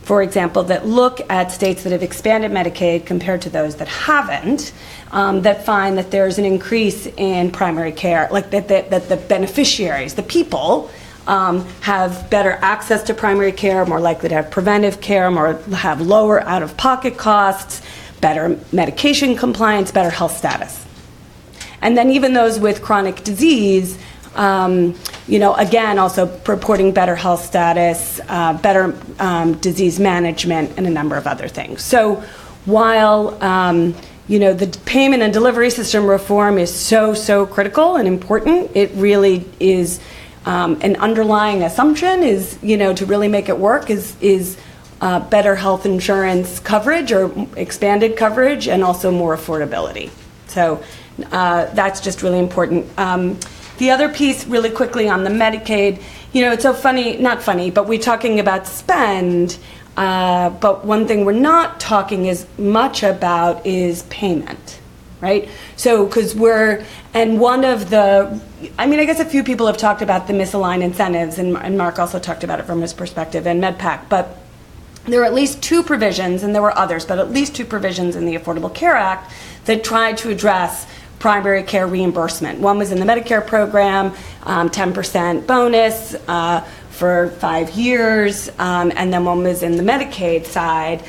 for example, that look at states that have expanded Medicaid compared to those that haven't, that find that there's an increase in primary care, that the beneficiaries, the people, have better access to primary care, more likely to have preventive care, have lower out-of-pocket costs, better medication compliance, better health status. And then even those with chronic disease, again, also purporting better health status, better disease management, and a number of other things. So while, the payment and delivery system reform is so critical and important, it really is an underlying assumption is, to really make it work is better health insurance coverage or expanded coverage and also more affordability. So that's just really important. The other piece, really quickly on the Medicaid, it's so funny, not funny, but we're talking about spend, but one thing we're not talking as much about is payment, right? So, one of the, I guess a few people have talked about the misaligned incentives, and Mark also talked about it from his perspective, and MedPAC, but there are at least two provisions, and there were others, but at least two provisions in the Affordable Care Act that tried to address primary care reimbursement. One was in the Medicare program, 10% bonus for 5 years, and then one was in the Medicaid side,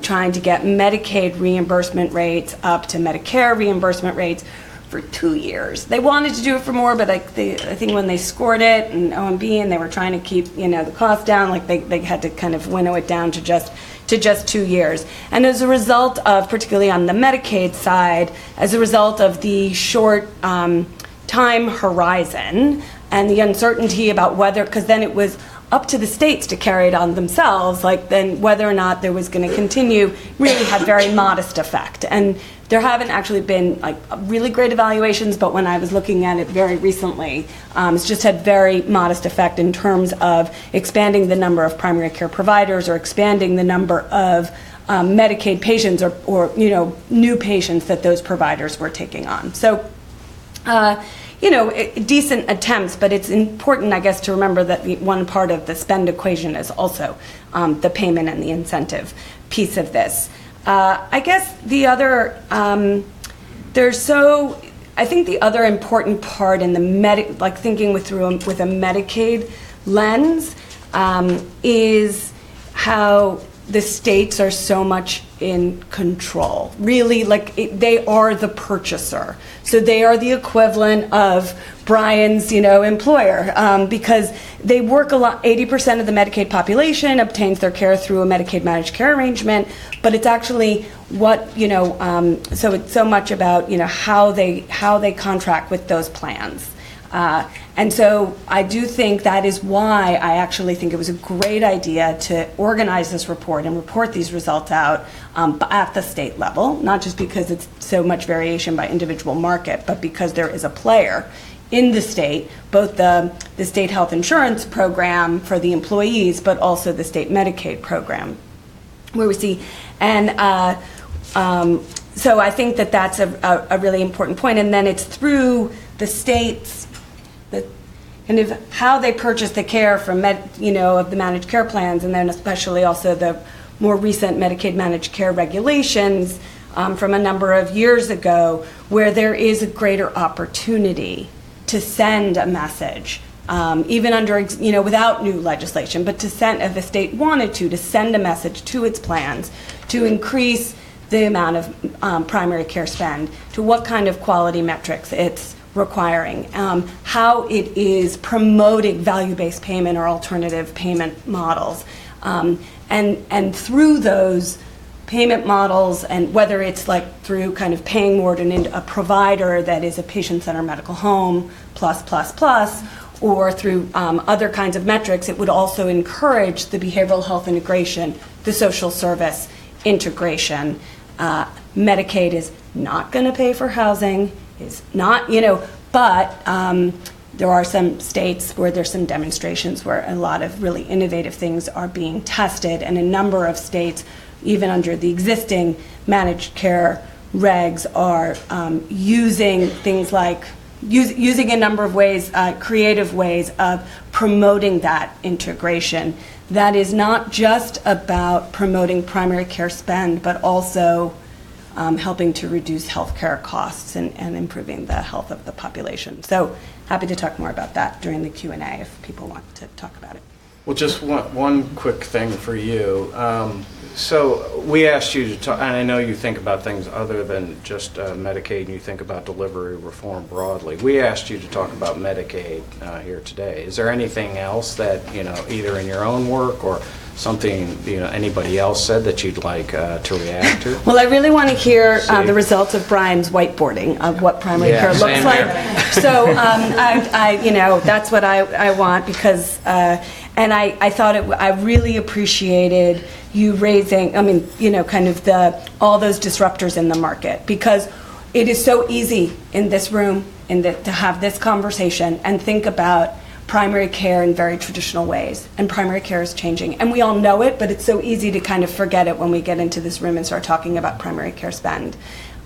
trying to get Medicaid reimbursement rates up to Medicare reimbursement rates for 2 years. They wanted to do it for more, but I think when they scored it and OMB and they were trying to keep the cost down, they had to kind of winnow it down to just 2 years. And as a result of, particularly on the Medicaid side, as a result of the short time horizon and the uncertainty about whether, because then it was up to the states to carry it on themselves, then whether or not there was going to continue really had very modest effect. And there haven't actually been really great evaluations, but when I was looking at it very recently, it's just had very modest effect in terms of expanding the number of primary care providers or expanding the number of Medicaid patients or new patients that those providers were taking on. So, decent attempts, but it's important, I guess, to remember that one part of the spend equation is also the payment and the incentive piece of this. I guess the other, I think the other important part in the thinking with a Medicaid lens is how the states are so much in control. Really, they are the purchaser. So they are the equivalent of Brian's, employer, because they work a lot. 80% of the Medicaid population obtains their care through a Medicaid managed care arrangement, but it's actually what, so it's so much about, how they contract with those plans. And so I do think that is why I actually think it was a great idea to organize this report and report these results out at the state level, not just because it's so much variation by individual market, but because there is a player in the state, both the state health insurance program for the employees, but also the state Medicaid program, where we see, and so I think that that's a really important point. And then it's through the states, kind of how they purchase the care from of the managed care plans, and then especially also the more recent Medicaid managed care regulations from a number of years ago, where there is a greater opportunity to send a message, even under without new legislation, but to send, if the state wanted to send a message to its plans to increase the amount of primary care spend, to what kind of quality metrics it's requiring, how it is promoting value-based payment or alternative payment models. And through those payment models, and whether it's like through kind of paying more to a provider that is a patient-centered medical home, plus, or through other kinds of metrics, it would also encourage the behavioral health integration, the social service integration. Medicaid is not going to pay for housing, is not, but there are some states where there's some demonstrations where a lot of really innovative things are being tested, and a number of states, even under the existing managed care regs, are using things like, using a number of ways, creative ways of promoting that integration. That is not just about promoting primary care spend, but also helping to reduce healthcare costs and improving the health of the population. So happy to talk more about that during the Q&A if people want to talk about it. Well, just one quick thing for you. So we asked you to talk, and I know you think about things other than just Medicaid, and you think about delivery reform broadly. We asked you to talk about Medicaid here today. Is there anything else that, either in your own work or something, anybody else said that you'd like to react to? Well, I really want to hear the results of Brian's whiteboarding of what primary care looks like. So that's what I want, because, and I thought I really appreciated you raising, kind of all those disruptors in the market, because it is so easy in this room to have this conversation and think about primary care in very traditional ways, and primary care is changing, and we all know it, but it's so easy to kind of forget it when we get into this room and start talking about primary care spend.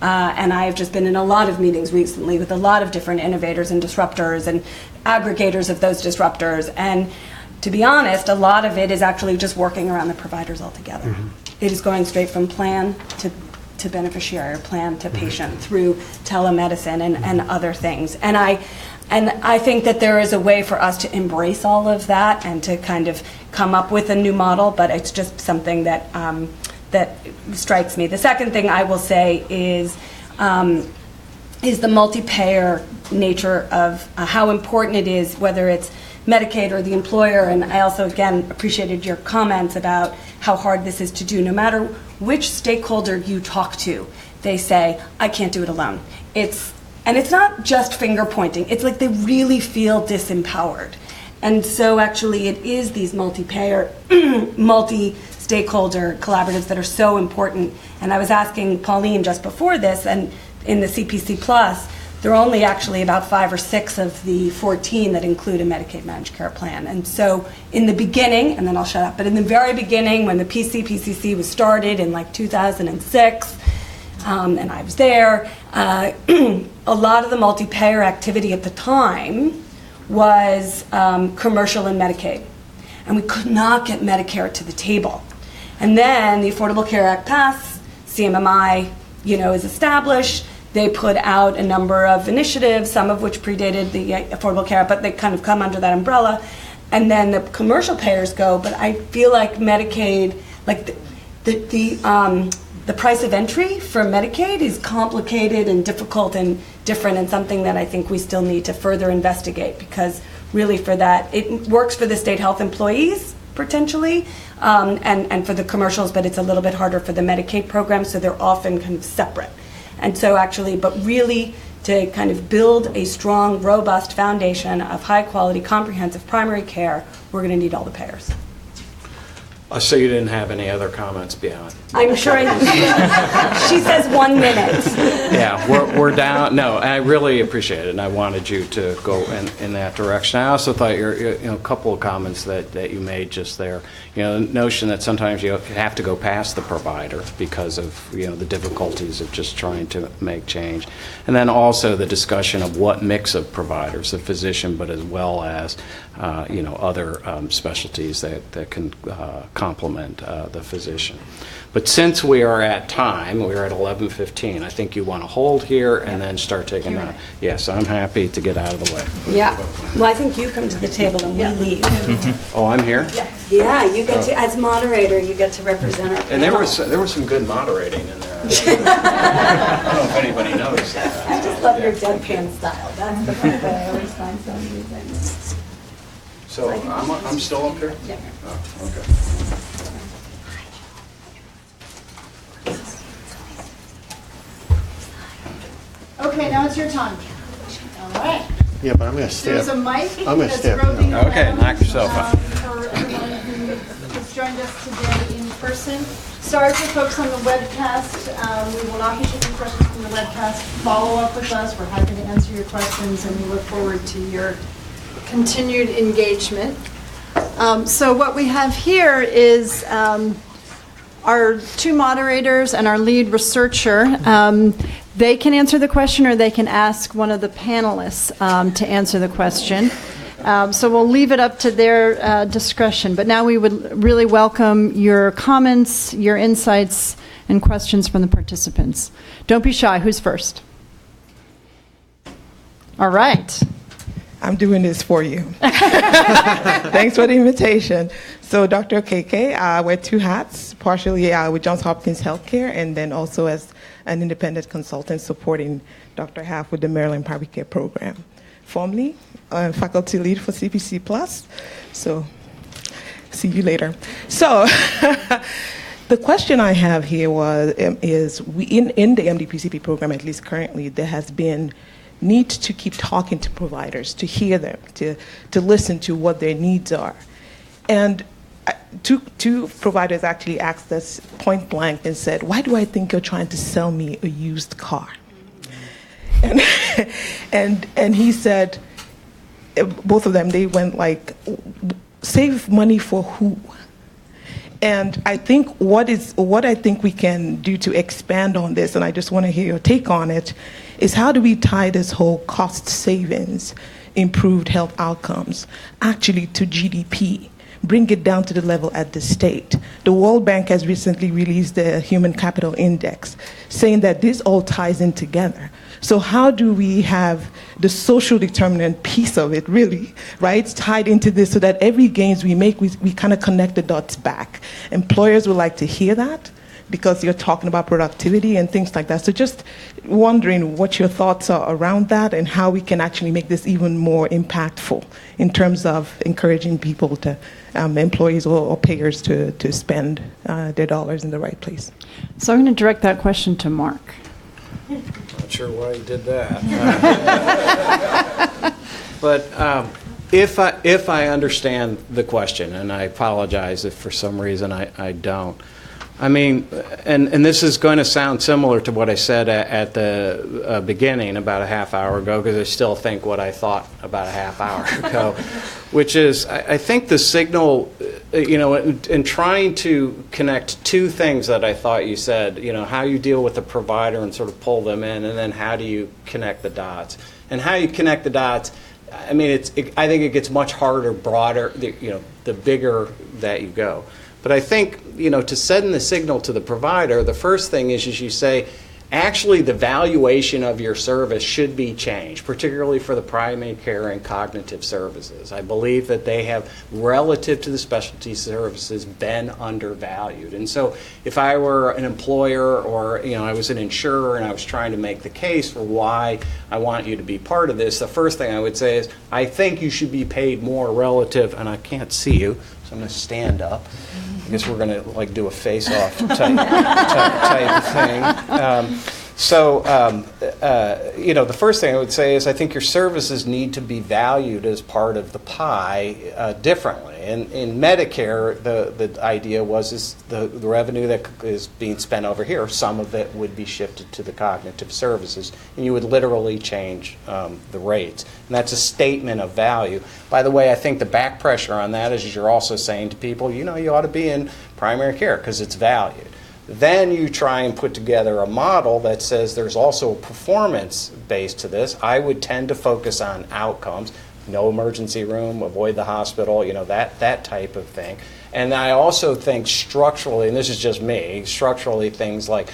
And I've just been in a lot of meetings recently with a lot of different innovators and disruptors and aggregators of those disruptors, and to be honest, a lot of it is actually just working around the providers altogether. Mm-hmm. It is going straight from plan to beneficiary, or plan to patient, through telemedicine and other things. And I think that there is a way for us to embrace all of that and to kind of come up with a new model, but it's just something that that strikes me. The second thing I will say is the multi-payer nature of how important it is, whether it's Medicaid or the employer. And I also, again, appreciated your comments about how hard this is to do. No matter which stakeholder you talk to, they say, I can't do it alone. And it's not just finger pointing. It's like they really feel disempowered. And so actually it is these multi-payer, multi-stakeholder collaboratives that are so important. And I was asking Pauline just before this, and in the CPC Plus, there are only actually about 5 or 6 of the 14 that include a Medicaid managed care plan. And so in the beginning, and then I'll shut up, but in the very beginning when the PCC was started in like 2006, and I was there, a lot of the multi-payer activity at the time was commercial and Medicaid. And we could not get Medicare to the table. And then the Affordable Care Act passed, CMMI, is established. They put out a number of initiatives, some of which predated the Affordable Care Act, but they kind of come under that umbrella. And then the commercial payers go, but I feel like Medicaid, like the price of entry for Medicaid is complicated and difficult and different, and something that I think we still need to further investigate, because really for that, it works for the state health employees potentially, and for the commercials, but it's a little bit harder for the Medicaid program, so they're often kind of separate. And so actually, but really to kind of build a strong, robust foundation of high-quality, comprehensive primary care, we're going to need all the payers. So you didn't have any other comments beyond? I'm sure she says 1 minute. Yeah, we're down. No, I really appreciate it, and I wanted you to go in that direction. I also thought a couple of comments that you made just there. The notion that sometimes you have to go past the provider because of the difficulties of just trying to make change, and then also the discussion of what mix of providers, the physician, but as well as other specialties that can complement the physician. But since we are at time, we're at 11:15, I think you want to hold here and then start taking that. Yes, I'm happy to get out of the way. Yeah. Well, I think you come to the table and we leave. Oh, I'm here? Yeah, you get to, as moderator, you get to represent our And panel. there was some good moderating in there. I don't know if anybody noticed that. I just love your deadpan style. That's the part that I always find so amusing. So I'm still up here? Yeah. Oh, okay. Okay, now it's your time. All right. Yeah, but I'm going to stay There's up. a mic I'm going to that's stay up. roving now. Okay, around, knock yourself out. For everyone who has joined us today in person. Sorry for folks on the webcast. We will not be taking questions from the webcast. Follow up with us. We're happy to answer your questions, and we look forward to your continued engagement. So what we have here is our two moderators and our lead researcher. They can answer the question, or they can ask one of the panelists to answer the question. So we'll leave it up to their discretion. But now we would really welcome your comments, your insights, and questions from the participants. Don't be shy. Who's first? All right. I'm doing this for you. Thanks for the invitation. So Dr. Okeke, I wear two hats, partially with Johns Hopkins Healthcare, and then also as an independent consultant supporting Dr. Half with the Maryland Primary Care Program. Formerly, faculty lead for CPC Plus. So see you later. So the question I have here is in the MD-PCP program, at least currently, there has been need to keep talking to providers, to hear them, to listen to what their needs are. And two providers actually asked us point blank and said, "Why do I think you're trying to sell me a used car?" And he said, both of them, they went like, "Save money for who?" And I think what I think we can do to expand on this, and I just want to hear your take on it, is how do we tie this whole cost savings, improved health outcomes, actually to GDP? Bring it down to the level at the state. The World Bank has recently released the Human Capital Index, saying that this all ties in together. So how do we have the social determinant piece of it, really, right, tied into this so that every gains we make, we kind of connect the dots back? Employers would like to hear that because you're talking about productivity and things like that. So just wondering what your thoughts are around that and how we can actually make this even more impactful in terms of encouraging people to, employees or payers to spend their dollars in the right place. So I'm going to direct that question to Mark. Not sure why he did that. But if I understand the question, and I apologize if for some reason I don't, I mean, and this is going to sound similar to what I said at the beginning about a half hour ago, because I still think what I thought about a half hour ago, which is I think the signal, in trying to connect two things that I thought you said, how you deal with the provider and sort of pull them in, and then how do you connect the dots. And how you connect the dots, I mean, I think it gets much harder, broader, the bigger that you go. But I think, to send the signal to the provider, the first thing is you say, actually the valuation of your service should be changed, particularly for the primary care and cognitive services. I believe that they have, relative to the specialty services, been undervalued. And so if I were an employer or I was an insurer and I was trying to make the case for why I want you to be part of this, the first thing I would say is, I think you should be paid more relative, and I can't see you, so I'm going to stand up. I guess we're going to do a face-off type thing. So, the first thing I would say is I think your services need to be valued as part of the pie differently. And in Medicare, the idea is the revenue that is being spent over here, some of it would be shifted to the cognitive services, and you would literally change the rates. And that's a statement of value. By the way, I think the back pressure on that is you're also saying to people, you ought to be in primary care because it's valued. Then you try and put together a model that says there's also a performance base to this. I would tend to focus on outcomes, no emergency room, avoid the hospital, that type of thing. And I also think structurally, and this is just me, structurally things like,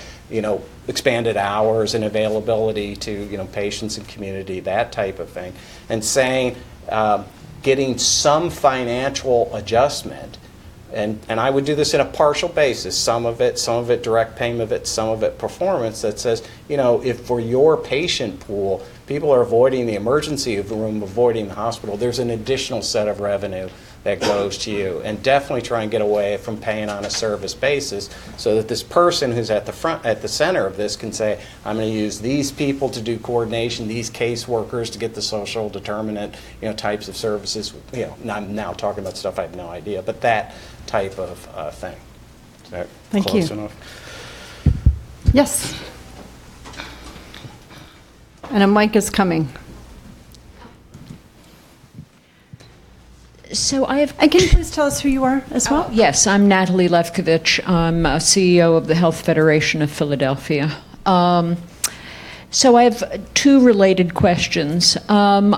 expanded hours and availability to, patients and community, that type of thing. And saying, getting some financial adjustment. And I would do this in a partial basis, some of it direct payment, some of it performance, that says, if for your patient pool, people are avoiding the emergency room, avoiding the hospital, there's an additional set of revenue that goes to you. And definitely try and get away from paying on a service basis so that this person who's at the center of this can say, I'm going to use these people to do coordination, these caseworkers to get the social determinant, types of services. I'm now talking about stuff I have no idea, but that type of thing. Is that Thank close you. enough? Yes. And a mic is coming. So I have. And can you please tell us who you are as well? Yes, I'm Natalie Lefkovich. I'm CEO of the Health Federation of Philadelphia. So I have two related questions. One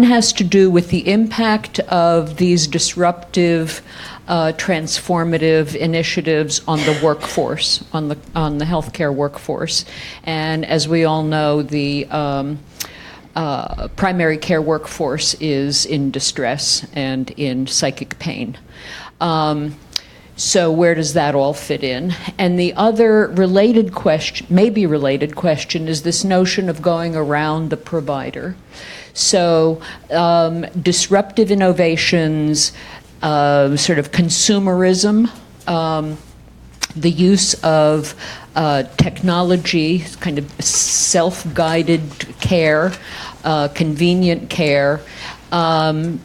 has to do with the impact of these disruptive, transformative initiatives on the workforce, on the healthcare workforce. And as we all know, the primary care workforce is in distress and in psychic pain. So where does that all fit in? And the other related question, maybe related question, is this notion of going around the provider. So disruptive innovations, sort of consumerism, the use of technology, kind of self-guided care, convenient care, and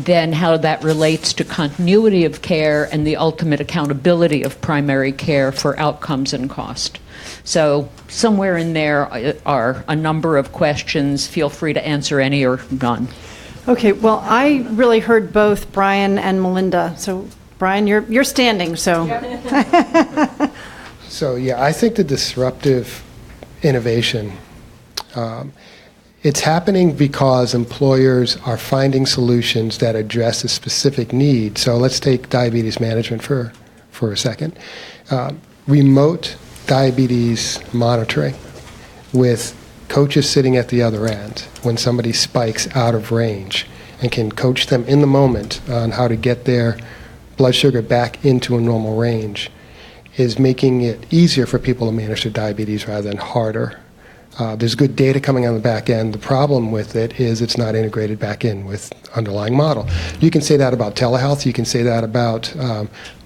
then how that relates to continuity of care and the ultimate accountability of primary care for outcomes and cost. So somewhere in there are a number of questions. Feel free to answer any or none. Okay, well, I really heard both Brian and Melinda. So, Brian, you're standing, so. So, yeah, I think the disruptive innovation, it's happening because employers are finding solutions that address a specific need. So let's take diabetes management for a second. Remote diabetes monitoring with coaches sitting at the other end when somebody spikes out of range and can coach them in the moment on how to get their blood sugar back into a normal range is making it easier for people to manage their diabetes rather than harder. There's good data coming on the back end. The problem with it is it's not integrated back in with underlying model. You can say that about telehealth. You can say that about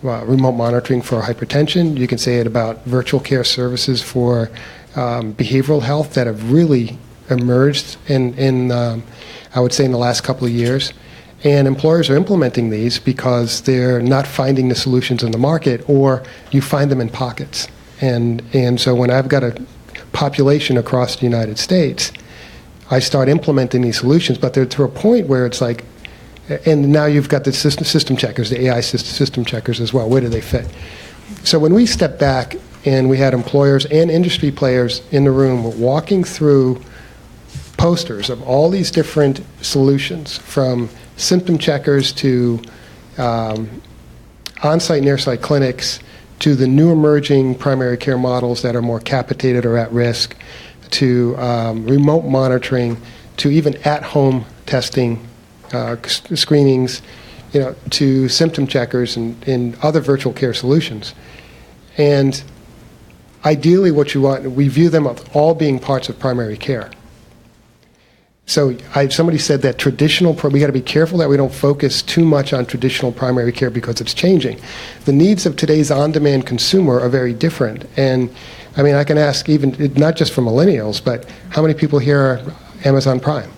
remote monitoring for hypertension. You can say it about virtual care services for behavioral health that have really emerged in I would say, in the last couple of years. And employers are implementing these because they're not finding the solutions in the market, or you find them in pockets. And so when I've got a population across the United States, I start implementing these solutions, but they're to a point where it's like, and now you've got the system checkers, the AI system checkers as well. Where do they fit? So when we step back and we had employers and industry players in the room walking through posters of all these different solutions, from symptom checkers to on-site, near-site clinics, to the new emerging primary care models that are more capitated or at risk, to remote monitoring, to even at-home testing, screenings, to symptom checkers and other virtual care solutions. And ideally what you want, we view them as all being parts of primary care. So somebody said that we got to be careful that we don't focus too much on traditional primary care because it's changing. The needs of today's on-demand consumer are very different. And I mean, I can ask even, not just for millennials, but how many people here are Amazon Prime?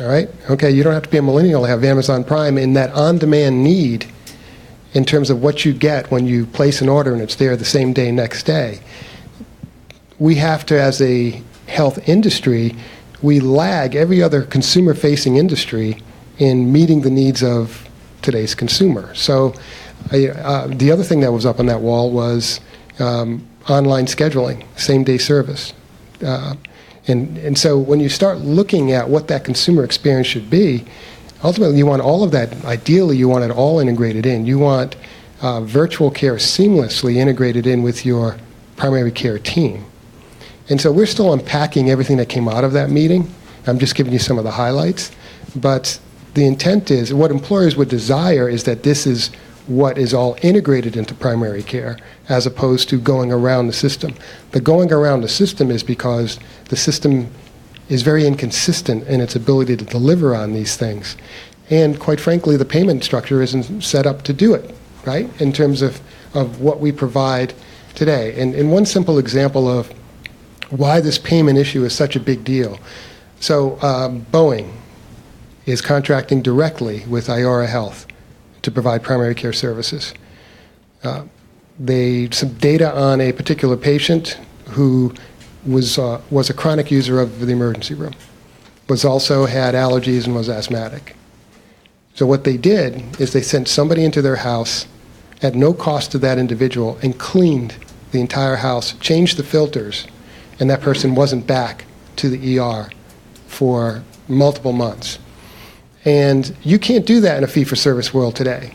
All right? Okay, you don't have to be a millennial to have Amazon Prime, and that on-demand need in terms of what you get when you place an order and it's there the same day, next day. We have to, as a health industry, we lag every other consumer-facing industry in meeting the needs of today's consumer. So the other thing that was up on that wall was online scheduling, same-day service. And so when you start looking at what that consumer experience should be, ultimately you want all of that, ideally you want it all integrated in. You want virtual care seamlessly integrated in with your primary care team. And so we're still unpacking everything that came out of that meeting. I'm just giving you some of the highlights. But the intent is, what employers would desire is that this is what is all integrated into primary care as opposed to going around the system. The going around the system is because the system is very inconsistent in its ability to deliver on these things. And quite frankly, the payment structure isn't set up to do it, right, in terms of what we provide today. And one simple example of why this payment issue is such a big deal. So Boeing is contracting directly with Iora Health to provide primary care services. Some data on a particular patient who was a chronic user of the emergency room, also had allergies and was asthmatic. So what they did is they sent somebody into their house at no cost to that individual and cleaned the entire house, changed the filters, and that person wasn't back to the ER for multiple months. And you can't do that in a fee-for-service world today.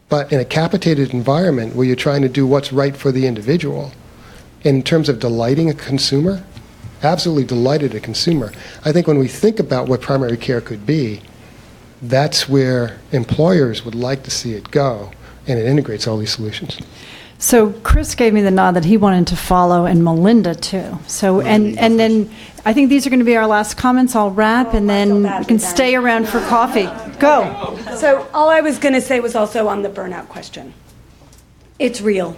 But in a capitated environment where you're trying to do what's right for the individual, in terms of delighting a consumer, absolutely delighted a consumer. I think when we think about what primary care could be, that's where employers would like to see it go, and it integrates all these solutions. So Chris gave me the nod that he wanted to follow, and Melinda too. So and then I think these are going to be our last comments. I'll wrap, and then you can stay around for coffee. Go. So all I was going to say was also on the burnout question. It's real.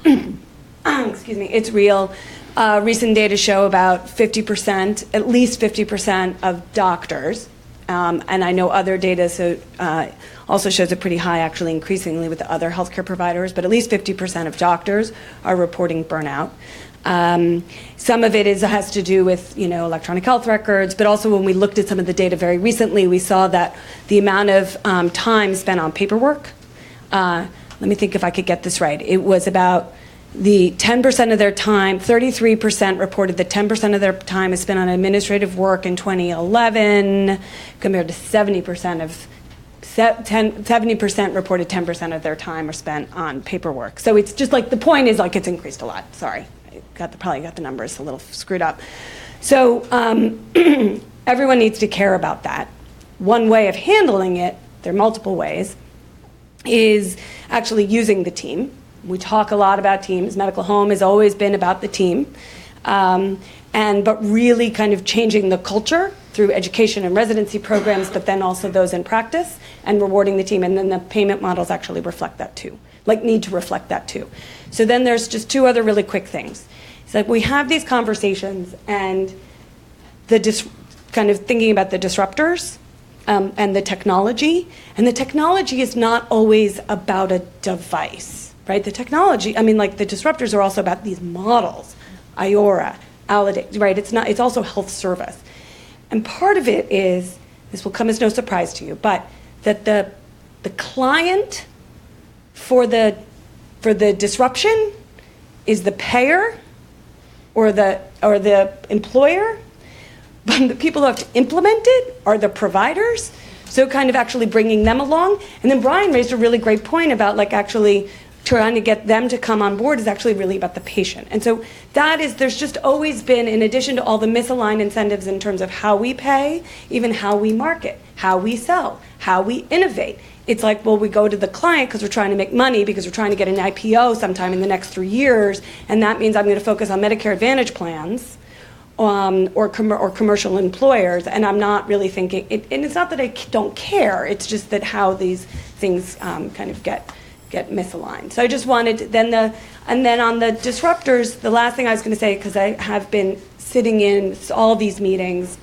Excuse me. It's real. Recent data show about 50%, at least 50% of doctors, and I know other data also shows it pretty high, actually increasingly with the other healthcare providers, but at least 50% of doctors are reporting burnout. Some of it has to do with electronic health records, but also when we looked at some of the data very recently, we saw that the amount of time spent on paperwork, let me think if I could get this right, it was about the 10% of their time, 33% reported that 10% of their time is spent on administrative work in 2011, compared to 70% reported 10% of their time are spent on paperwork. So it's just like, the point is like it's increased a lot. Sorry, I probably got the numbers a little screwed up. So everyone needs to care about that. One way of handling it, there are multiple ways, is actually using the team. We talk a lot about teams. Medical Home has always been about the team. But really kind of changing the culture through education and residency programs, but then also those in practice, and rewarding the team. And then the payment models actually reflect that too, need to reflect that too. So then there's just two other really quick things. It's like we have these conversations and kind of thinking about the disruptors and the technology. And the technology is not always about a device. Right, the technology. The disruptors are also about these models, Iora, Allidae. Right, it's also health service, and part of it is, this will come as no surprise to you, but that the client for the disruption is the payer or the employer, but the people who have to implement it are the providers. So kind of actually bringing them along, and then Brian raised a really great point about actually trying to get them to come on board is actually really about the patient. And so there's just always been, in addition to all the misaligned incentives in terms of how we pay, even how we market, how we sell, how we innovate. It's like, well, we go to the client because we're trying to make money, because we're trying to get an IPO sometime in the next 3 years, and that means I'm going to focus on Medicare Advantage plans. or commercial employers, and I'm not really thinking, and it's not that I don't care, it's just that how these things kind of get misaligned. So I just wanted, and then on the disruptors, the last thing I was going to say, because I have been sitting in all these meetings,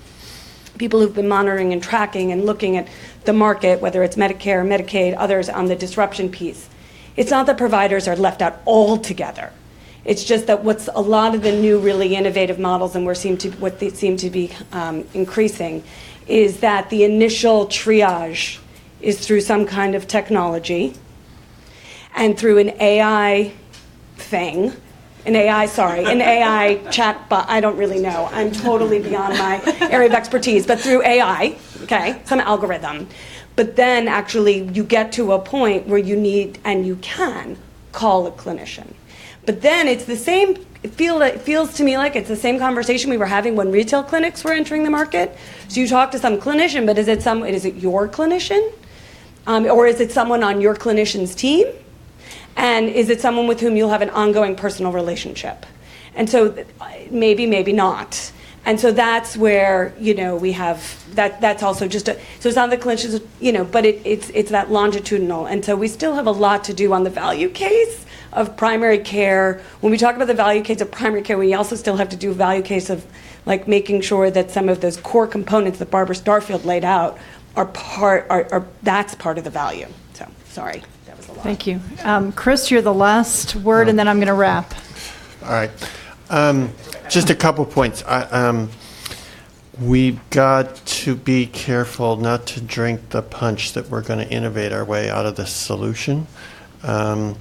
people who've been monitoring and tracking and looking at the market, whether it's Medicare, Medicaid, others on the disruption piece. It's not that providers are left out altogether. It's just that what's a lot of the new really innovative models and what they seem to be increasing is that the initial triage is through some kind of technology and through an AI thing, an AI chat bot. I don't really know. I'm totally beyond my area of expertise, but through AI, okay, some algorithm. But then actually you get to a point where you need and you can call a clinician. But then it's the same, it feels to me like it's the same conversation we were having when retail clinics were entering the market. So you talk to some clinician, but is it your clinician? Or is it someone on your clinician's team? And is it someone with whom you'll have an ongoing personal relationship? And so maybe not. And so that's where, we have, that's also just so it's not the clinicians, but it's that longitudinal. And so we still have a lot to do on the value case of primary care. When we talk about the value case of primary care, we also still have to do a value case of like making sure that some of those core components that Barbara Starfield laid out that's part of the value. So, sorry, that was a lot. Thank you. Chris, you're the last word, and then I'm going to wrap. All right. Just a couple points. We've got to be careful not to drink the punch that we're going to innovate our way out of this solution. The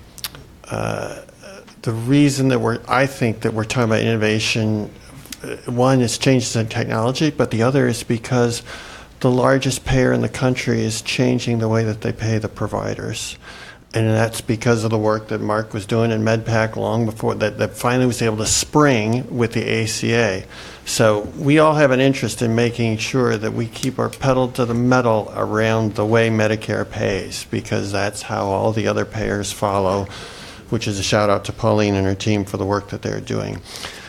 reason that I think that we're talking about innovation, one is changes in technology, but the other is because the largest payer in the country is changing the way that they pay the providers. And that's because of the work that Mark was doing in MedPAC long before that finally was able to spring with the ACA. So we all have an interest in making sure that we keep our pedal to the metal around the way Medicare pays, because that's how all the other payers follow, which is a shout out to Pauline and her team for the work that they're doing.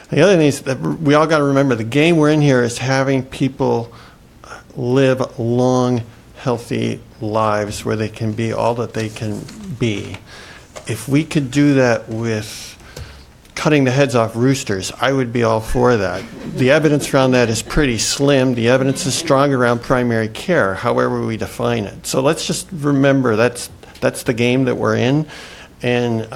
The other thing is that we all got to remember the game we're in here is having people live long, healthy lives where they can be all that they can be. If we could do that with cutting the heads off roosters, I would be all for that. The evidence around that is pretty slim. The evidence is strong around primary care, however we define it. So let's just remember that's the game that we're in. And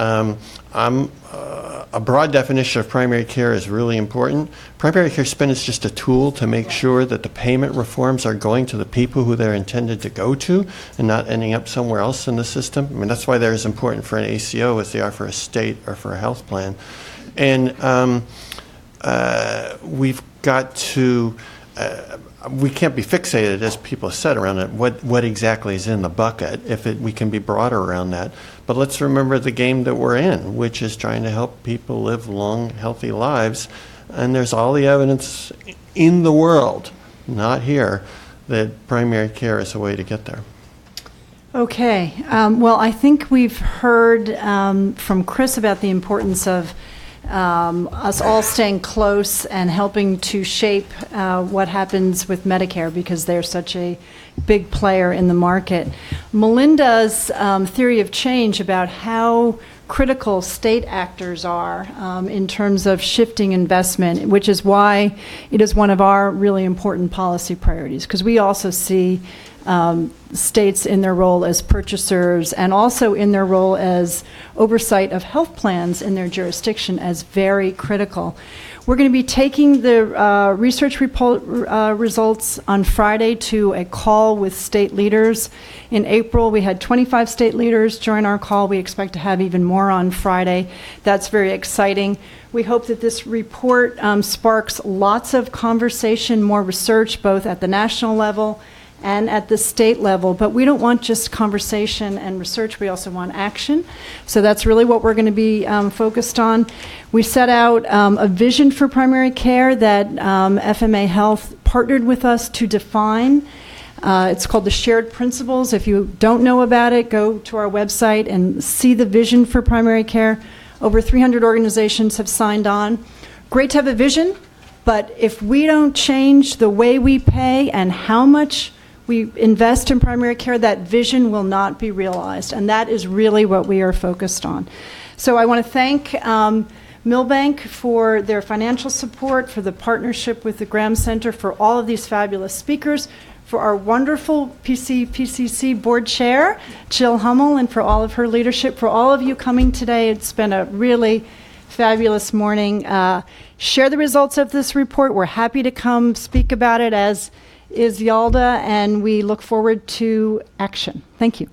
a broad definition of primary care is really important. Primary care spend is just a tool to make sure that the payment reforms are going to the people who they're intended to go to and not ending up somewhere else in the system. I mean, that's why they're as important for an ACO as they are for a state or for a health plan. And we've got to, we can't be fixated, as people said, around it, what exactly is in the bucket, we can be broader around that. But let's remember the game that we're in, which is trying to help people live long, healthy lives. And there's all the evidence in the world, not here, that primary care is a way to get there. Okay. Well, I think we've heard from Chris about the importance of us all staying close and helping to shape what happens with Medicare, because they're such a big player in the market. Melinda's theory of change about how critical state actors are in terms of shifting investment, which is why it is one of our really important policy priorities, because we also see states in their role as purchasers and also in their role as oversight of health plans in their jurisdiction as very critical. We're going to be taking the research report results on Friday to a call with state leaders. In April, we had 25 state leaders join our call. We expect to have even more on Friday. That's very exciting. We hope that this report sparks lots of conversation, more research, both at the national level and at the state level. But we don't want just conversation and research, we also want action. So that's really what we're going to be focused on. We set out a vision for primary care that FMA Health partnered with us to define. It's called the Shared Principles. If you don't know about it, go to our website and see the vision for primary care. Over 300 organizations have signed on. Great to have a vision, But if we don't change the way we pay and how much we invest in primary care, that vision will not be realized. And that is really what we are focused on. So I want to thank Milbank for their financial support, for the partnership with the Graham Center, for all of these fabulous speakers, for our wonderful PCC board chair, Jill Hummel, and for all of her leadership, for all of you coming today. It's been a really fabulous morning. Share the results of this report. We're happy to come speak about it, as is Yalda, and we look forward to action. Thank you.